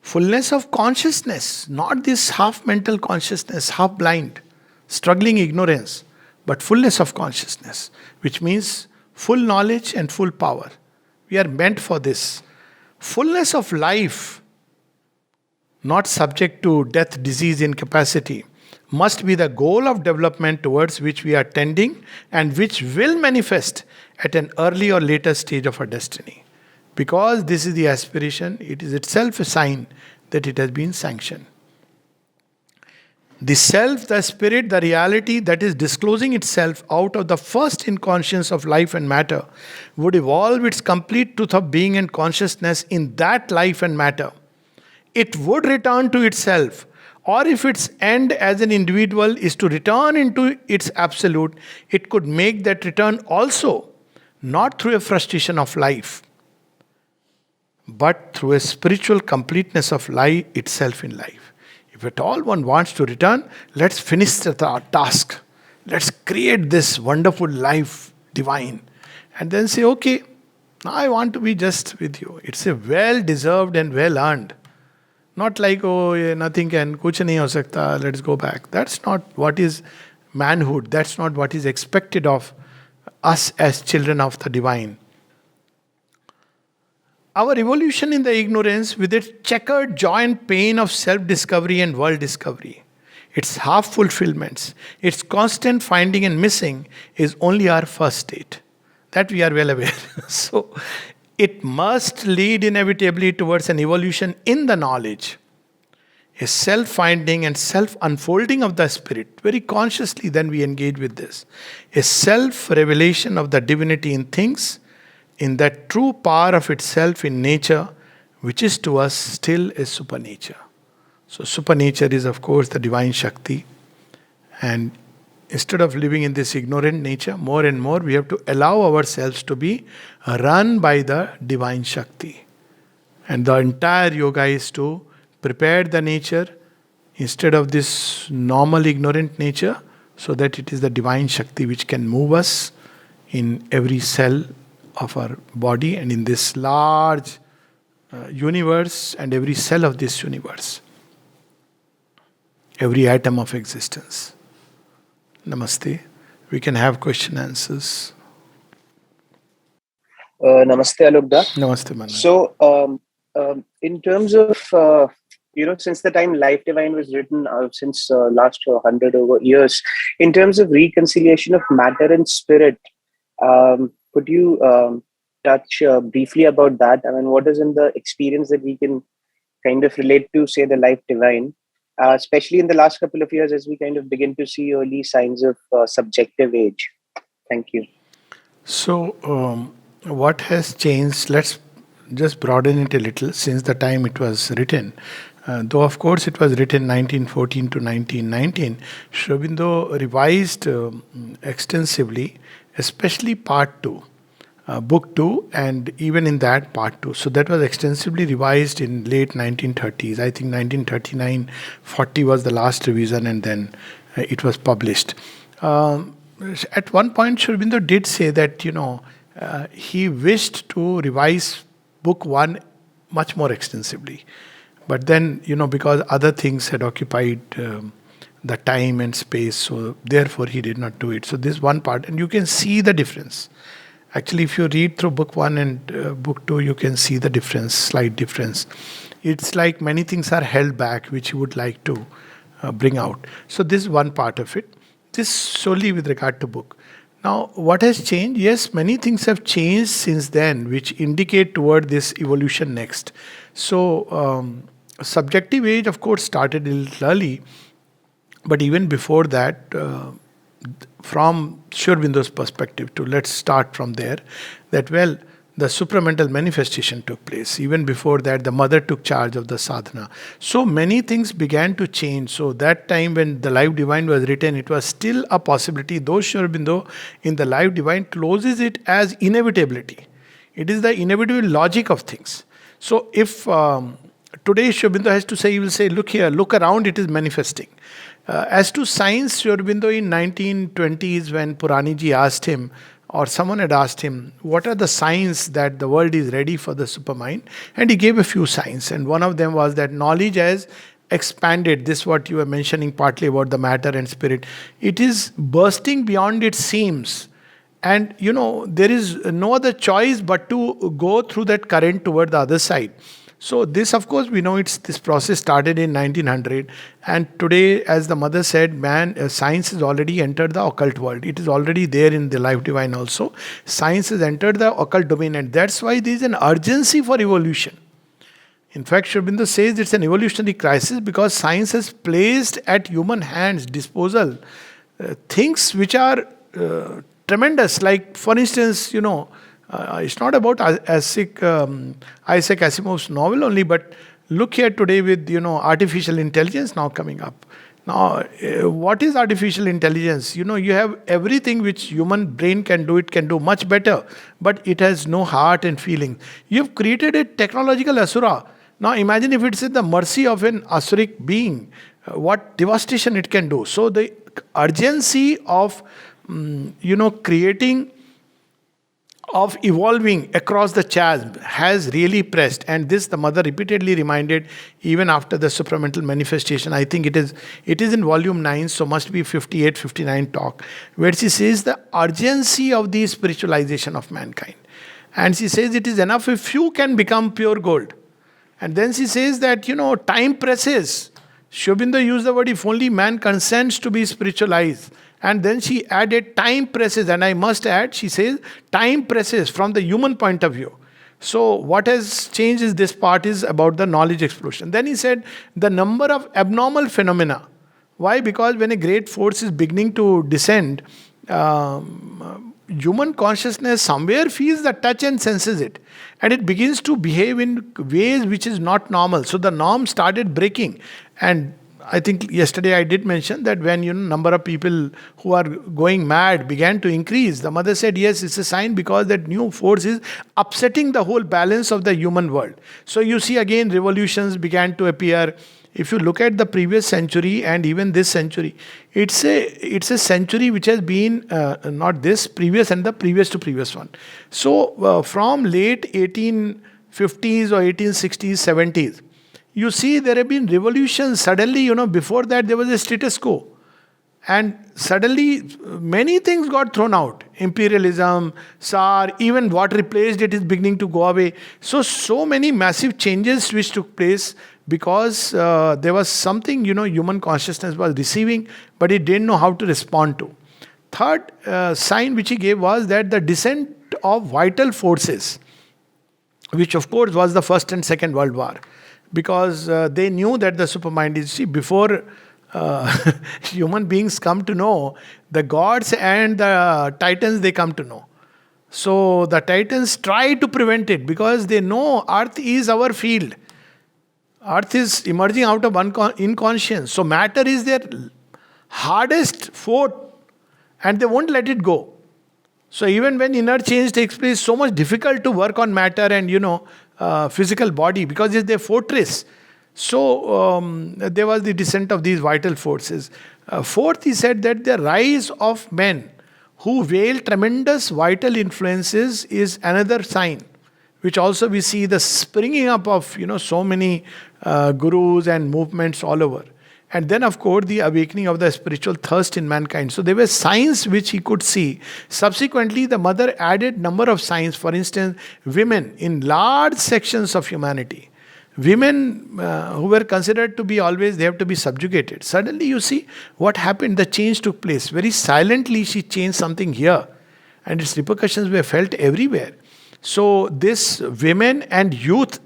fullness of consciousness, not this half mental consciousness, half blind, struggling ignorance, but fullness of consciousness, which means full knowledge and full power. We are meant for this. Fullness of life, not subject to death, disease, incapacity, must be the goal of development towards which we are tending and which will manifest at an early or later stage of our destiny. Because this is the aspiration, it is itself a sign that it has been sanctioned. The self, the spirit, the reality that is disclosing itself out of the first inconscience of life and matter would evolve its complete truth of being and consciousness in that life and matter. It would return to itself, or if its end as an individual is to return into its absolute, it could make that return also, not through a frustration of life, but through a spiritual completeness of life itself in life. If at all one wants to return, let's finish the task. Let's create this wonderful life divine. And then say, okay, now I want to be just with you. It's a well-deserved and well-earned. Not like, oh, nothing can, kuch nahi ho sakta, let's go back. That's not what is manhood. That's not what is expected of us as children of the divine. Our evolution in the ignorance with its checkered joy and pain of self-discovery and world discovery, its half-fulfillments, its constant finding and missing is only our first state. That we are well aware. So, It must lead inevitably towards an evolution in the knowledge, a self finding and self unfolding of the spirit. Very consciously, then we engage with this. A self revelation of the divinity in things, in that true power of itself in nature, which is to us still a supernature. So, supernature is, of course, the divine Shakti. And instead of living in this ignorant nature, more and more we have to allow ourselves to be run by the divine Shakti. And the entire yoga is to prepare the nature instead of this normal ignorant nature, so that it is the divine Shakti which can move us in every cell of our body and in this large universe and every cell of this universe, every atom of existence. Namaste. We can have question answers. Namaste, Alokda. Namaste, Manan. So, in terms of, since the time Life Divine was written, since last 100 over years, in terms of reconciliation of matter and spirit, could you touch briefly about that? I mean, what is in the experience that we can kind of relate to, say, the Life Divine, especially in the last couple of years as we kind of begin to see early signs of subjective age? Thank you. So, what has changed? Let's just broaden it a little since the time it was written. Though, of course, it was written 1914 to 1919, Sri Aurobindo revised extensively, especially part 2, book 2, and even in that part 2. So that was extensively revised in late 1930s. I think 1939-40 was the last revision, and then it was published. At one point, Sri Aurobindo did say that, he wished to revise book 1 much more extensively. But then, because other things had occupied the time and space, so therefore he did not do it. So this one part, and you can see the difference. Actually, if you read through book 1 and book 2, you can see the difference, slight difference. It's like many things are held back, which you would like to bring out. So this is one part of it. This solely with regard to book. Now, what has changed? Yes, many things have changed since then, which indicate toward this evolution next. So, subjective age, of course, started a little early, but even before that, from Sri Aurobindo's perspective, let's start from there, that the supramental manifestation took place. Even before that, the mother took charge of the sadhana. So many things began to change. So that time when the Life Divine was written, it was still a possibility, though Sri Aurobindo in the Life Divine closes it as inevitability. It is the inevitable logic of things. So if today Sri Aurobindo has to say, he will say, look here, look around, it is manifesting. As to science, Sri Aurobindo in 1920s, when Puraniji asked him, or someone had asked him, what are the signs that the world is ready for the supermind? And he gave a few signs. And one of them was that knowledge has expanded. This is what you were mentioning partly about the matter and spirit. It is bursting beyond its seams. And, there is no other choice but to go through that current toward the other side. So this, of course, we know this process started in 1900, and today, as the mother said, science has already entered the occult world. It is already there in the Life Divine also. Science has entered the occult domain, and that's why there is an urgency for evolution. In fact, Sri Aurobindo says it's an evolutionary crisis because science has placed at human hands disposal things which are tremendous. Like, for instance, it's not about Isaac Asimov's novel only, but look here today with, artificial intelligence now coming up. Now, what is artificial intelligence? You have everything which human brain can do, it can do much better, but it has no heart and feeling. You've created a technological Asura. Now, imagine if it's at the mercy of an Asuric being, what devastation it can do. So, the urgency of, creating, of evolving across the chasm has really pressed, and this the mother repeatedly reminded even after the supramental manifestation. I think it is in volume 9, so must be 58, 59 talk, where she says the urgency of the spiritualization of mankind. And she says it is enough if few can become pure gold. And then she says that, time presses. Sri Aurobindo used the word, if only man consents to be spiritualized. And then she added, time presses. And I must add, she says, time presses from the human point of view. So what has changed is this part is about the knowledge explosion. Then he said the number of abnormal phenomena. Why? Because when a great force is beginning to descend, human consciousness somewhere feels the touch and senses it, and it begins to behave in ways which is not normal. So the norm started breaking, and I think yesterday I did mention that when number of people who are going mad began to increase, the mother said yes, it's a sign because that new force is upsetting the whole balance of the human world. So you see again revolutions began to appear. If you look at the previous century and even this century, it's a century which has been not this previous and the previous to previous one. So from late 1850s or 1860s 70s, you see there have been revolutions. Suddenly, before that there was a status quo. And suddenly many things got thrown out. Imperialism, Tsar, even what replaced it is beginning to go away. So many massive changes which took place because there was something, human consciousness was receiving, but it didn't know how to respond to. Third sign which he gave was that the descent of vital forces, which of course was the First and Second World War, because they knew that the supermind is, before human beings come to know, the gods and the Titans, they come to know. So the Titans try to prevent it because they know Earth is our field. Earth is emerging out of inconscience. So matter is their hardest foe and they won't let it go. So even when inner change takes place, so much difficult to work on matter and physical body because it's their fortress. So there was the descent of these vital forces. Fourth, he said that the rise of men who wield tremendous vital influences is another sign, which also we see the springing up of so many gurus and movements all over. And then, of course, the awakening of the spiritual thirst in mankind. So there were signs which he could see. Subsequently, the mother added number of signs. For instance, women in large sections of humanity. Women who were considered to be always, they have to be subjugated. Suddenly you see what happened, the change took place. Very silently she changed something here. And its repercussions were felt everywhere. So this women and youth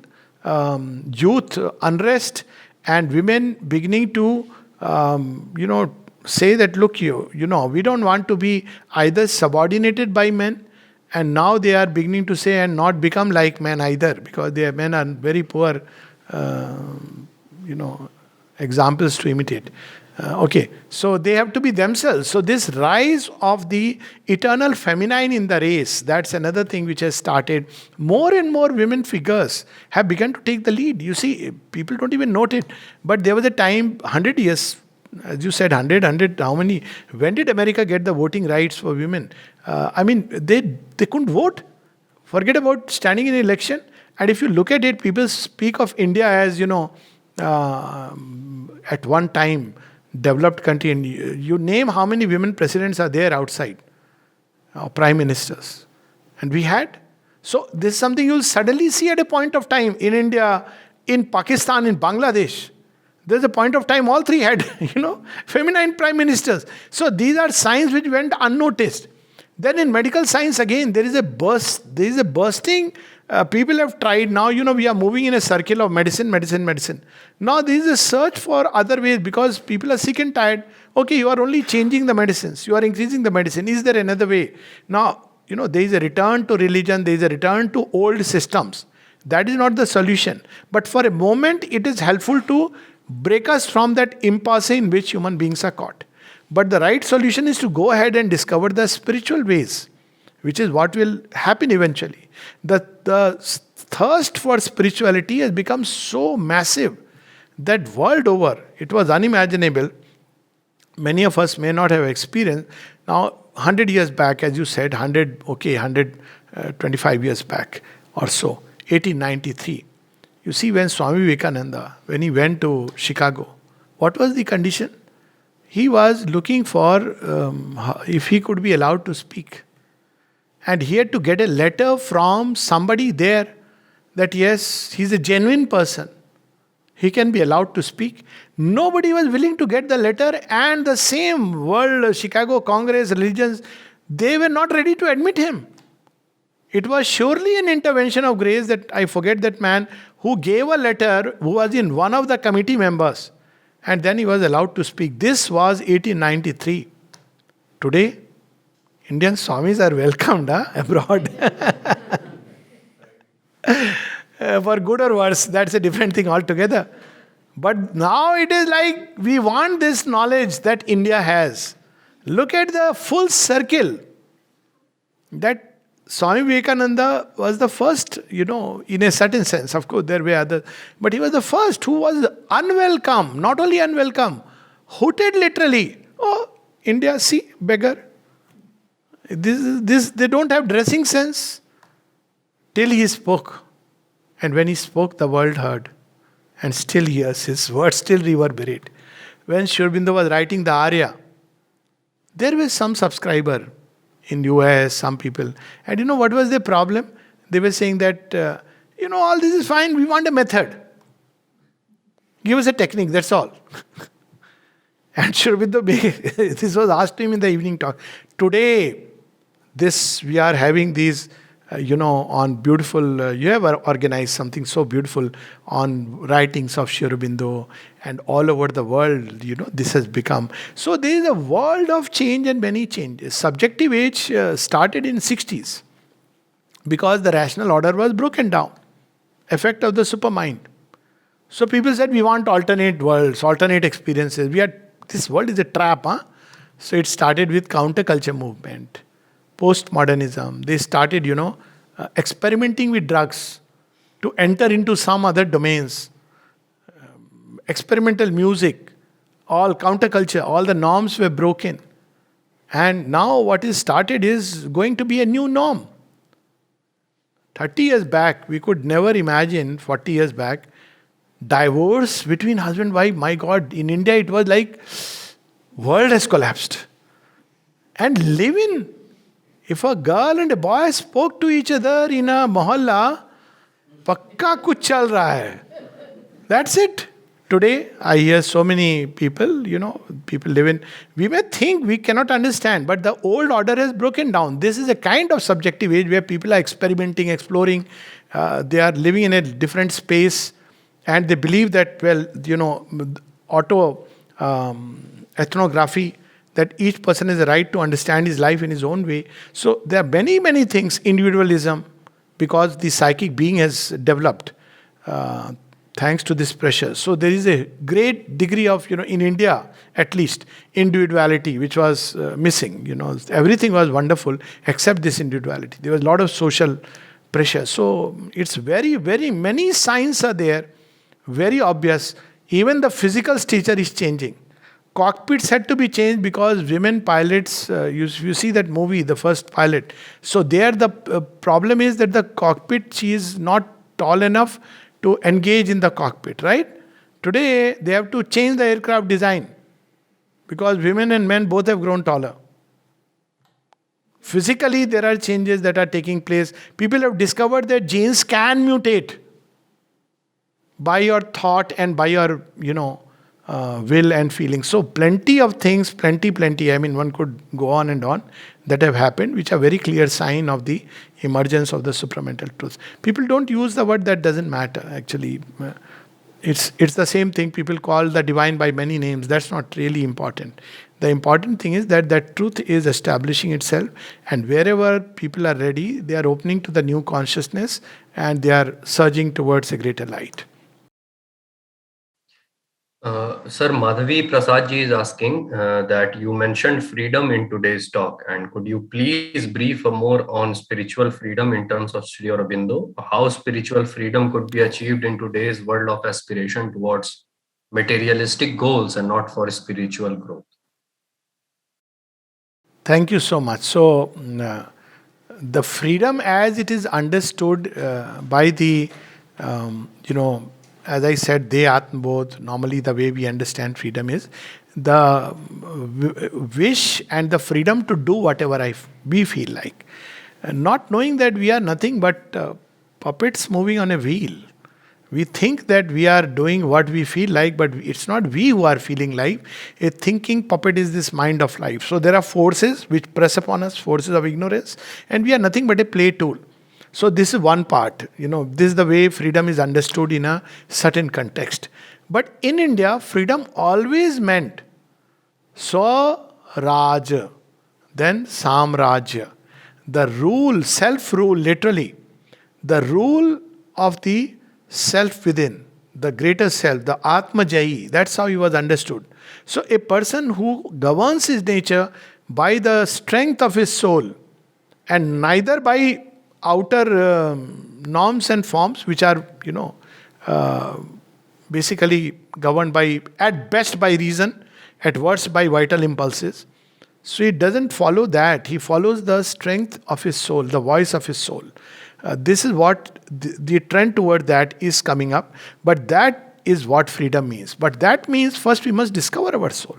unrest and women beginning to, say that, look, we don't want to be either subordinated by men, and now they are beginning to say and not become like men either, because their men are very poor, examples to imitate. So they have to be themselves. So this rise of the eternal feminine in the race, that's another thing which has started. More and more women figures have begun to take the lead. You see, people don't even note it. But there was a time, 100 years, as you said, 100, how many? When did America get the voting rights for women? They couldn't vote. Forget about standing in an election. And if you look at it, people speak of India as, at one time, developed country, and you name how many women presidents are there outside, prime ministers, and we had. So this is something you'll suddenly see at a point of time in India, in Pakistan, in Bangladesh. There's a point of time all three had, feminine prime ministers. So these are signs which went unnoticed. Then in medical science again, there is a bursting. People have tried. Now, we are moving in a circle of medicine. Now, there is a search for other ways because people are sick and tired. Okay, you are only changing the medicines. You are increasing the medicine. Is there another way? Now, there is a return to religion. There is a return to old systems. That is not the solution. But for a moment, it is helpful to break us from that impasse in which human beings are caught. But the right solution is to go ahead and discover the spiritual ways, which is what will happen eventually. The thirst for spirituality has become so massive that world over, it was unimaginable. Many of us may not have experienced. Now, 100 years back, as you said, 125 years back or so, 1893. You see, when Swami Vivekananda, when he went to Chicago, what was the condition? He was looking for if he could be allowed to speak. And he had to get a letter from somebody there that yes, he's a genuine person. He can be allowed to speak. Nobody was willing to get the letter, and the same world, Chicago Congress, religions, they were not ready to admit him. It was surely an intervention of grace that I forget that man who gave a letter, who was in one of the committee members, and then he was allowed to speak. This was 1893. Today, Indian Swamis are welcomed abroad. For good or worse, that's a different thing altogether. But now it is like we want this knowledge that India has. Look at the full circle that Swami Vivekananda was the first, in a certain sense. Of course, there were others. But he was the first who was unwelcome, not only unwelcome, hooted literally. Oh, India, see, beggar. This, they don't have dressing sense. Till he spoke. And when he spoke, the world heard. And still hears, his words still reverberate. When Sri Aurobindo was writing the Arya, there was some subscriber in US, some people. And you know what was their problem? They were saying that, all this is fine, we want a method. Give us a technique, that's all. And Sri Aurobindo, this was asked to him in the evening talk. Today, we are having these, on beautiful, you have organized something so beautiful on writings of Sri Aurobindo, and all over the world, this has become. So there is a world of change and many changes. Subjective age started in 60s because the rational order was broken down. Effect of the supermind. So people said we want alternate worlds, alternate experiences. This world is a trap, So it started with counterculture movement. Postmodernism. They started, experimenting with drugs to enter into some other domains. Experimental music, all counterculture, all the norms were broken. And now what is started is going to be a new norm. 30 years back, we could never imagine, 40 years back, divorce between husband and wife. My God, in India it was like world has collapsed. And live in. If a girl and a boy spoke to each other in a mohalla, pakka kuch chal raha hai. That's it. Today, I hear so many people, people live in, we may think we cannot understand, but the old order has broken down. This is a kind of subjective age where people are experimenting, exploring, they are living in a different space, and they believe that, ethnography, that each person has a right to understand his life in his own way. So there are many, many things. Individualism, because the psychic being has developed thanks to this pressure. So there is a great degree of, in India at least, individuality, which was missing. Everything was wonderful except this individuality. There was a lot of social pressure. So it's very, very many signs are there, very obvious. Even the physical stature is changing. Cockpits had to be changed because women pilots, you see that movie, the first pilot. So there the problem is that the cockpit, she is not tall enough to engage in the cockpit, right? Today, they have to change the aircraft design because women and men both have grown taller. Physically, there are changes that are taking place. People have discovered that genes can mutate by your thought and by your, will and feeling. So plenty of things, plenty. I mean, one could go on and on that have happened, which are very clear sign of the emergence of the supramental truth. People don't use the word that doesn't matter. Actually, it's the same thing. People call the divine by many names. That's not really important. The important thing is that truth is establishing itself, and wherever people are ready, they are opening to the new consciousness and they are surging towards a greater light. Sir, Madhavi Prasad ji is asking that you mentioned freedom in today's talk, and could you please brief more on spiritual freedom in terms of Sri Aurobindo? How spiritual freedom could be achieved in today's world of aspiration towards materialistic goals and not for spiritual growth? Thank you so much. So, the freedom as it is understood by the, as I said, De Atmabodh, normally the way we understand freedom is the wish and the freedom to do whatever we feel like. Not knowing that we are nothing but puppets moving on a wheel. We think that we are doing what we feel like, but it's not we who are feeling life. A thinking puppet is this mind of life. So there are forces which press upon us, forces of ignorance, and we are nothing but a play tool. So this is one part. This is the way freedom is understood in a certain context. But in India, freedom always meant Swaraj, then Samrajya. The rule, self-rule, literally. The rule of the self within, the greater self, the Atmajayi. That's how he was understood. So a person who governs his nature by the strength of his soul, and neither by outer norms and forms, which are, uh, basically governed by, at best by reason, at worst by vital impulses. So he doesn't follow that. He follows the strength of his soul, the voice of his soul. This is what the trend toward that is coming up. But that is what freedom means. But that means first we must discover our soul.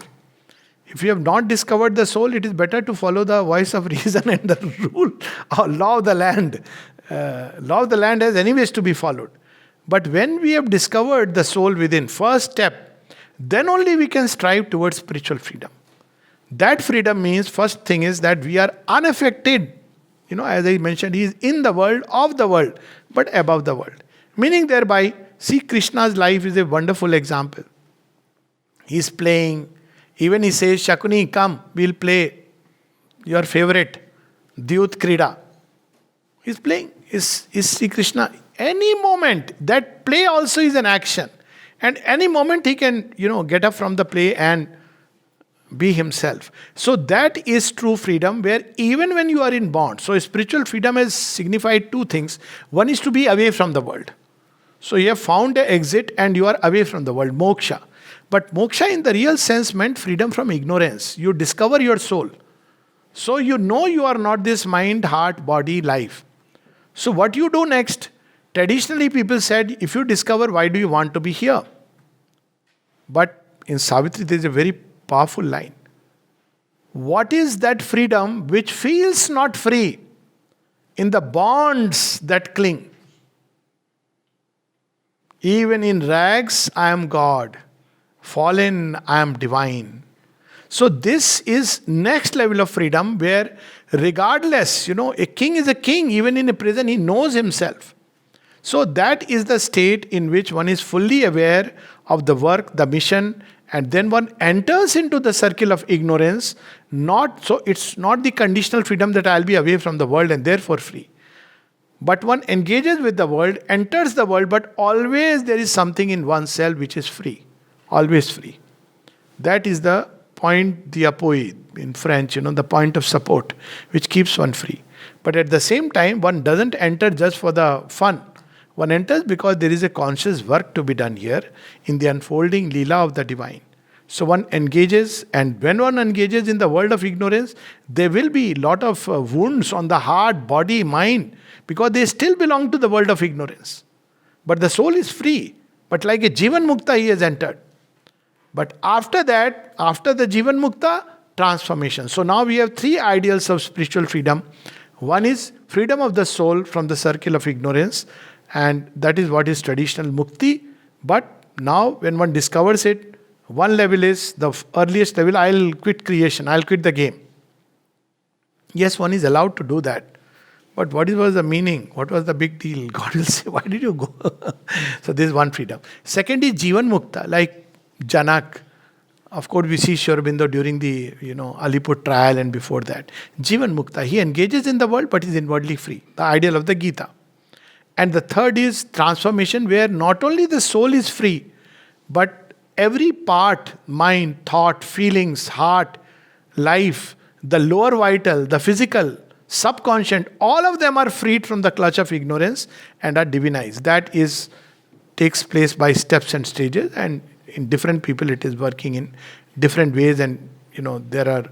If you have not discovered the soul, it is better to follow the voice of reason and the rule or law of the land. Law of the land has anyways to be followed. But when we have discovered the soul within, first step, then only we can strive towards spiritual freedom. That freedom means, first thing is that we are unaffected. As I mentioned, he is in the world, of the world, but above the world. Meaning thereby, see, Krishna's life is a wonderful example. He is playing. Even he says, Shakuni, come, we'll play your favorite, Dyut Krida. He's playing. Is Sri Krishna. Any moment, that play also is an action. And any moment he can, get up from the play and be himself. So that is true freedom, where even when you are in bond. So spiritual freedom has signified two things. One is to be away from the world. So you have found an exit and you are away from the world, moksha. But moksha in the real sense meant freedom from ignorance. You discover your soul. So you know you are not this mind, heart, body, life. So what you do next? Traditionally people said, if you discover, why do you want to be here? But in Savitri there is a very powerful line. What is that freedom which feels not free in the bonds that cling? Even in rags, I am God. Fallen, I am divine. So this is next level of freedom, where regardless, a king is a king. Even in a prison, he knows himself. So that is the state in which one is fully aware of the work, the mission, and then one enters into the circle of ignorance. So it's not the conditional freedom that I'll be away from the world and therefore free. But one engages with the world, enters the world, but always there is something in oneself which is free. Always free. That is the point d'appui in French, the point of support, which keeps one free. But at the same time, one doesn't enter just for the fun. One enters because there is a conscious work to be done here in the unfolding Leela of the divine. So one engages, and when one engages in the world of ignorance, there will be a lot of wounds on the heart, body, mind, because they still belong to the world of ignorance. But the soul is free. But like a Jivan Mukta, he has entered. But after that, after the Jivan Mukta, transformation. So now we have three ideals of spiritual freedom. One is freedom of the soul from the circle of ignorance, and that is what is traditional mukti. But now when one discovers it, one level is the earliest level, I'll quit creation, I'll quit the game. Yes, one is allowed to do that. But what was the meaning? What was the big deal? God will say, why did you go? So this is one freedom. Second is Jivan Mukta, like Janak. Of course, we see Sri Aurobindo during the Alipur trial and before that. Jivan Mukta, he engages in the world but is inwardly free. The ideal of the Gita. And the third is transformation, where not only the soul is free, but every part, mind, thought, feelings, heart, life, the lower vital, the physical, subconscious, all of them are freed from the clutch of ignorance and are divinized. That takes place by steps and stages, and in different people it is working in different ways, and there are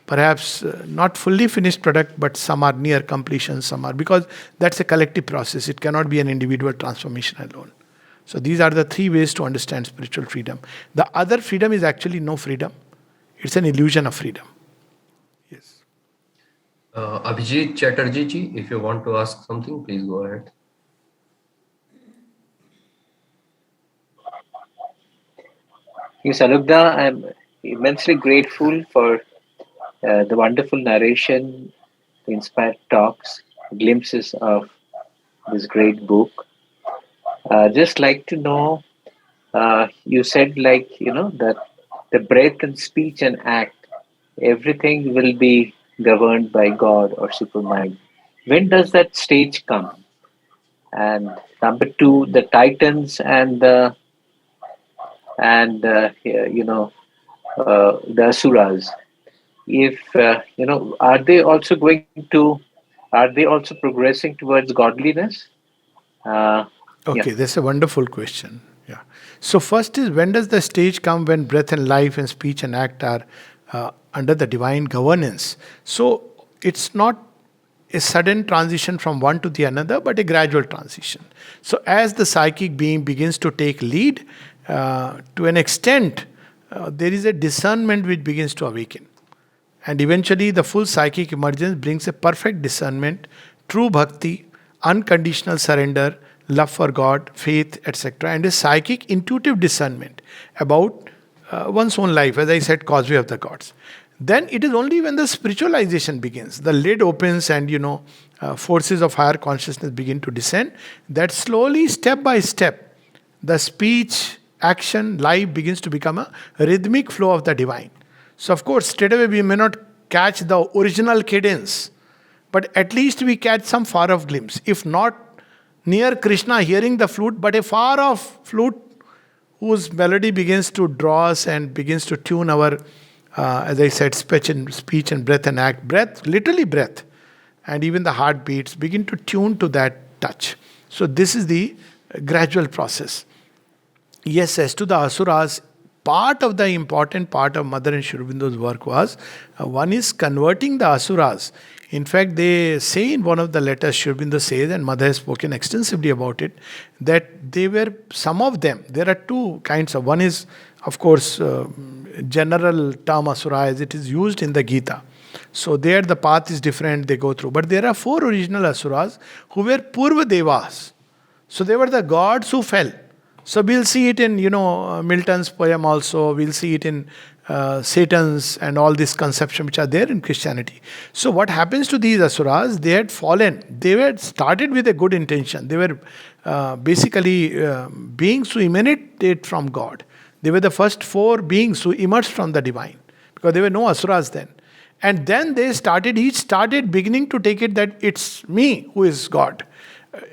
perhaps not fully finished product, but some are near completion, some are, because that's a collective process. It cannot be an individual transformation alone. So these are the three ways to understand spiritual freedom. The other freedom is actually no freedom. It's an illusion of freedom. Yes. Abhijit Chatterjee ji, if you want to ask something, please go ahead. Yes, Anugda, I'm immensely grateful for the wonderful narration, the inspired talks, glimpses of this great book. Just like to know, you said that the breath and speech and act, everything will be governed by God or Supermind. When does that stage come? And number two, the Titans and the Asuras. If are they also progressing towards godliness? Uh, yeah. Okay, that's a wonderful question. Yeah. So first is, when does the stage come when breath and life and speech and act are under the divine governance? So it's not a sudden transition from one to the another, but a gradual transition. So as the psychic being begins to take lead, to an extent, there is a discernment which begins to awaken. And eventually, the full psychic emergence brings a perfect discernment, true bhakti, unconditional surrender, love for God, faith, etc., and a psychic intuitive discernment about one's own life, as I said, causeway of the gods. Then it is only when the spiritualization begins, the lid opens, and forces of higher consciousness begin to descend, that slowly, step by step, the speech, action, life begins to become a rhythmic flow of the divine. So, of course, straight away we may not catch the original cadence, but at least we catch some far off glimpse. If not near Krishna hearing the flute, but a far off flute whose melody begins to draw us and begins to tune our, as I said, speech and breath and act. Breath, literally breath, and even the heartbeats begin to tune to that touch. So, this is the gradual process. Yes, as to the Asuras, part of the important part of Mother and Sri Aurobindo's work was, one is converting the Asuras. In fact, they say in one of the letters, Sri Aurobindo says, and Mother has spoken extensively about it, that they were, some of them, there are two kinds of, one is, of course, general term Asura as it is used in the Gita. So there the path is different, they go through. But there are four original Asuras who were Purva Devas. So they were the gods who fell. So we'll see it in, Milton's poem also. We'll see it in Satan's and all these conceptions which are there in Christianity. So what happens to these Asuras? They had fallen. They were started with a good intention. They were basically beings who emanated from God. They were the first four beings who emerged from the divine, because there were no Asuras then. And then they started, each started beginning to take it that it's me who is God.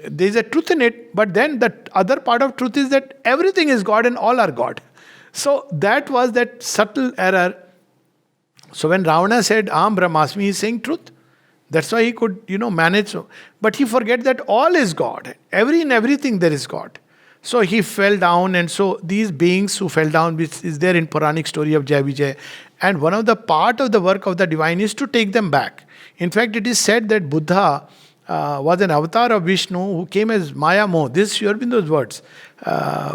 There is a truth in it, but then the other part of truth is that everything is God and all are God. So that was that subtle error. So when Ravana said, Aham Brahmasmi, he is saying truth. That's why he could, manage. So. But he forget that all is God. In everything there is God. So he fell down, and so these beings who fell down, which is there in Puranic story of Jai Vijay, and one of the part of the work of the divine is to take them back. In fact, it is said that Buddha was an avatar of Vishnu who came as Maya Moh. This is Sri Aurobindo's words.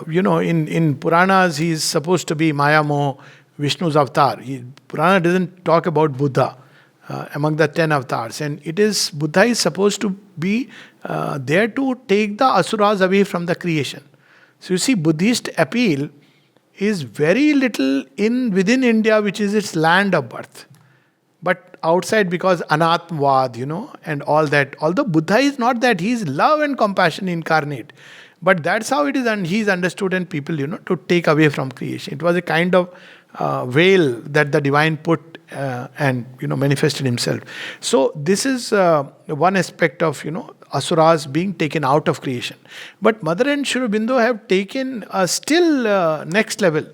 In Puranas, he is supposed to be Maya Moh, Vishnu's avatar. Purana doesn't talk about Buddha among the 10 avatars. And it is, Buddha is supposed to be there to take the Asuras away from the creation. So you see, Buddhist appeal is very little within India, which is its land of birth. But outside, because Anatmavad, and all that. Although Buddha is not that, he is love and compassion incarnate. But that's how it is, and he is understood, and people, to take away from creation. It was a kind of veil that the divine put and, manifested himself. So this is one aspect of, Asuras being taken out of creation. But Mother and Sri Aurobindo have taken still next level.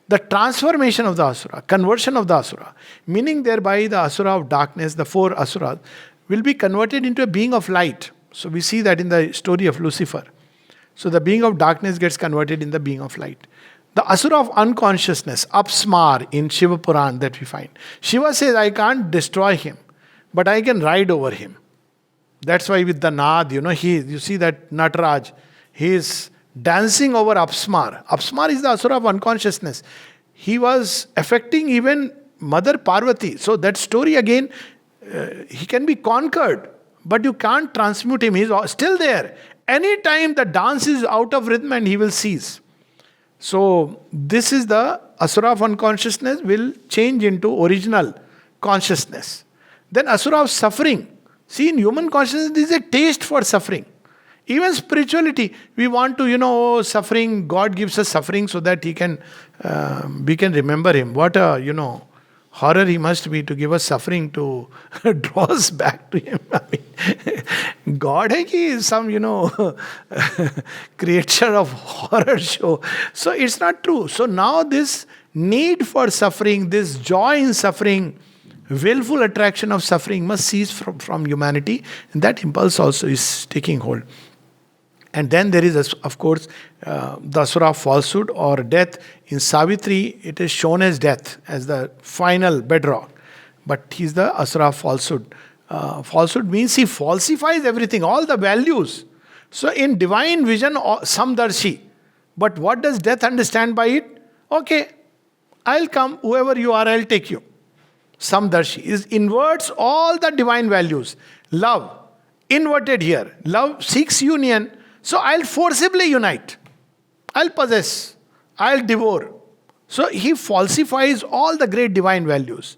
The transformation of the Asura, conversion of the Asura, meaning thereby the Asura of darkness, the four Asuras, will be converted into a being of light. So we see that in the story of Lucifer. So the being of darkness gets converted in the being of light. The Asura of unconsciousness, Apsmar in Shiva Puran that we find. Shiva says, I can't destroy him, but I can ride over him. That's why with the Nad, you see that Nataraj, he is dancing over Apsmar. Apsmar is the Asura of unconsciousness. He was affecting even Mother Parvati. So that story again, he can be conquered, but you can't transmute him. He's still there. Anytime the dance is out of rhythm and he will cease. So this is the Asura of unconsciousness will change into original consciousness. Then Asura of suffering. See, in human consciousness, there is a taste for suffering. Even spirituality, we want to, suffering. God gives us suffering so that we can remember Him. What a, horror He must be to give us suffering to draw us back to Him. I mean, God hai ki some, creature of horror show. So it's not true. So now this need for suffering, this joy in suffering, willful attraction of suffering must cease from humanity. And that impulse also is taking hold. And then there is, of course, the Asura of falsehood or death. In Savitri, it is shown as death, as the final bedrock. But he's the Asura of falsehood. Falsehood means he falsifies everything, all the values. So in divine vision, samdarshi. But what does death understand by it? Okay, I'll come, whoever you are, I'll take you. Samdarshi is inverts all the divine values. Love, inverted here. Love seeks union. So I'll forcibly unite. I'll possess. I'll devour. So he falsifies all the great divine values.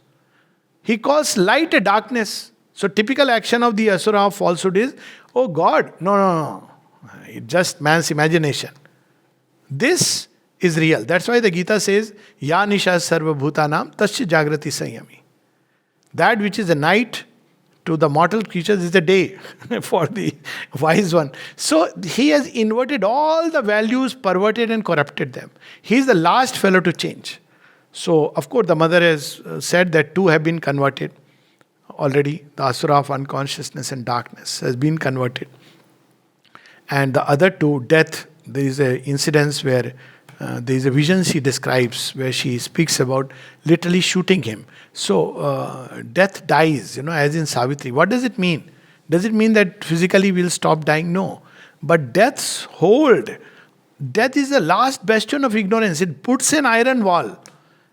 He calls light a darkness. So typical action of the Asura of falsehood is, oh God, no. It's just man's imagination. This is real. That's why the Gita says, Ya Nisha Sarva Bhutanam Tasya Jagrati Sanyami. That which is a night to the mortal creatures is a day for the wise one. So he has inverted all the values, perverted and corrupted them. He is the last fellow to change. So, of course, the mother has said that two have been converted already. The Asura of unconsciousness and darkness has been converted. And the other two, death, there is an incident where there is a vision she describes where she speaks about literally shooting him. So, death dies, as in Savitri. What does it mean? Does it mean that physically we'll stop dying? No. But death's hold, death is the last bastion of ignorance. It puts an iron wall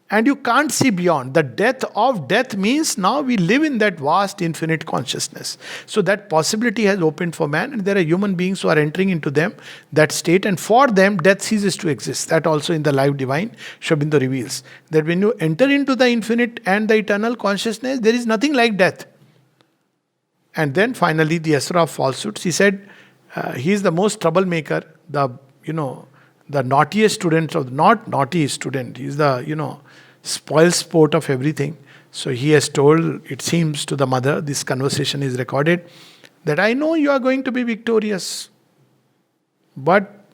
and you can't see beyond. The death of death means now we live in that vast infinite consciousness. So that possibility has opened for man, and there are human beings who are entering into that state, and for them death ceases to exist. That also in the life divine, Sri Aurobindo reveals that when you enter into the infinite and the eternal consciousness, there is nothing like death. And then finally the Asura of falsehoods, he said, he is the most troublemaker, the naughtiest student, of not naughty student. He is the, spoil sport of everything. So he has told, it seems, to the mother, this conversation is recorded, that I know you are going to be victorious. But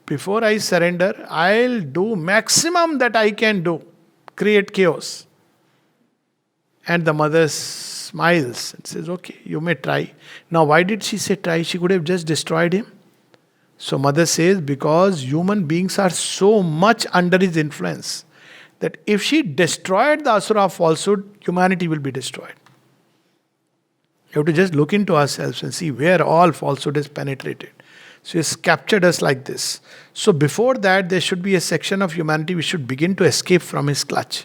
before I surrender, I'll do maximum that I can do. Create chaos. And the mother smiles and says, okay, you may try. Now why did she say try? She could have just destroyed him. So mother says, because human beings are so much under his influence, that if she destroyed the Asura of falsehood, humanity will be destroyed. You have to just look into ourselves and see where all falsehood has penetrated. So he has captured us like this. So before that, there should be a section of humanity which should begin to escape from his clutch.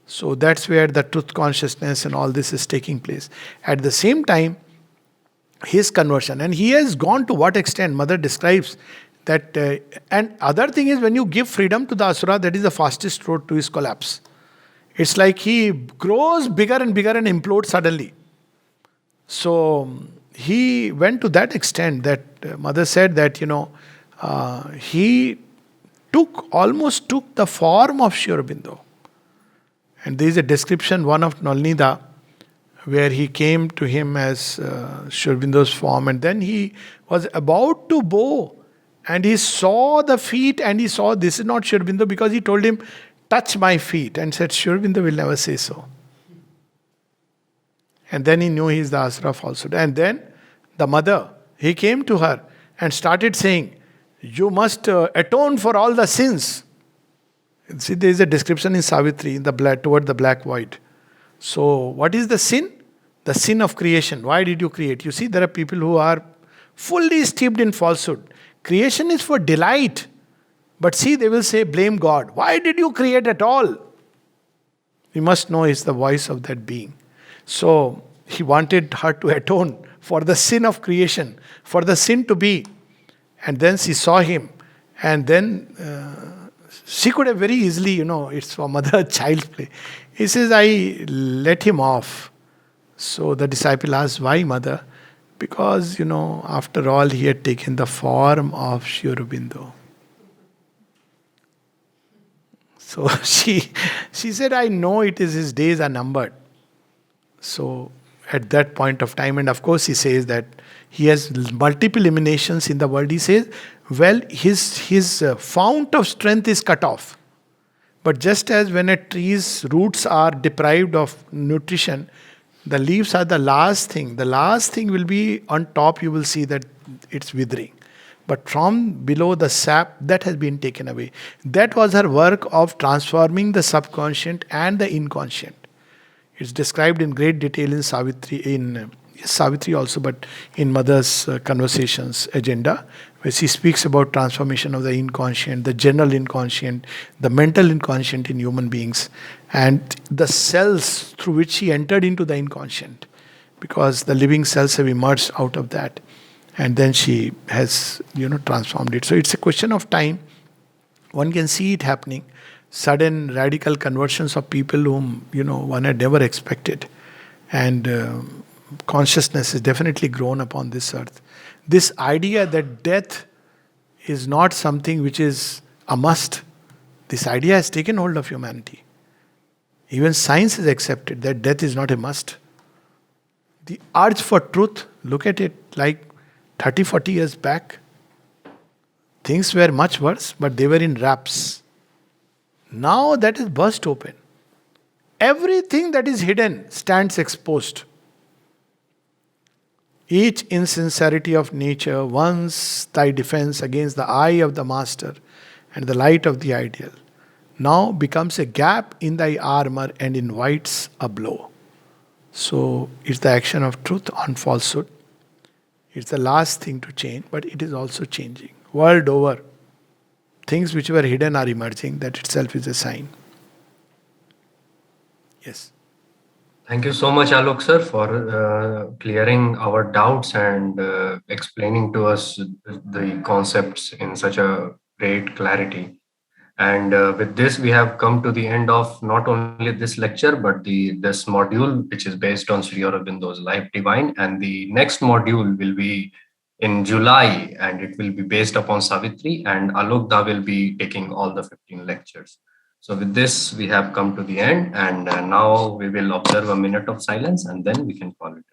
So that's where the truth consciousness and all this is taking place. At the same time, his conversion, and he has gone to what extent? Mother describes that, and other thing is, when you give freedom to the Asura, that is the fastest road to his collapse. It's like he grows bigger and bigger and implodes suddenly. So he went to that extent that mother said that, he almost took the form of Sri Aurobindo. And there is a description, one of Nalnida, where he came to him as Sri Aurobindo's form, and then he was about to bow, and he saw the feet, and he saw this is not Sri Aurobindo, because he told him, touch my feet, and said, Sri Aurobindo will never say so. And then he knew he is the Asura of falsehood. And then the mother, he came to her and started saying, you must atone for all the sins. See, there is a description in Savitri, in the black, toward the black void. So, what is the sin? The sin of creation. Why did you create? You see, there are people who are fully steeped in falsehood. Creation is for delight. But see, they will say, blame God. Why did you create at all? We must know it's the voice of that being. So, he wanted her to atone for the sin of creation, for the sin to be. And then she saw him. And then she could have very easily, it's for mother-child play. He says, I let him off. So the disciple asks, why, mother? because, after all, he had taken the form of Sri Aurobindo. So she said, I know it is his days are numbered. So at that point of time, and of course he says that he has multiple emanations in the world. He says, well, his fount of strength is cut off. But just as when a tree's roots are deprived of nutrition, the leaves are the last thing. The last thing will be on top, you will see that it's withering. But from below, the sap that has been taken away. That was her work of transforming the subconscious and the inconscient. It's described in great detail in Savitri, Savitri also, but in Mother's Conversations agenda, where she speaks about transformation of the inconscient, the general inconscient, the mental inconscient in human beings, and the cells through which she entered into the inconscient, because the living cells have emerged out of that, and then she has transformed it. So it's a question of time. One can see it happening. Sudden radical conversions of people whom one had never expected, and consciousness has definitely grown upon this earth. This idea that death is not something which is a must, this idea has taken hold of humanity. Even science has accepted that death is not a must. The urge for truth, look at it, like 30, 40 years back, things were much worse, but they were in wraps. Now that is burst open. Everything that is hidden stands exposed. Each insincerity of nature, once thy defense against the eye of the master and the light of the ideal, now becomes a gap in thy armor and invites a blow. So it's the action of truth on falsehood. It's the last thing to change, but it is also changing. World over, things which were hidden are emerging. That itself is a sign. Yes. Thank you so much, Alok sir, for clearing our doubts and explaining to us the concepts in such a great clarity. And with this, we have come to the end of not only this lecture, but this module, which is based on Sri Aurobindo's Life Divine. And the next module will be in July, and it will be based upon Savitri, and Alokda will be taking all the 15 lectures. So with this, we have come to the end, and now we will observe a minute of silence, and then we can call it.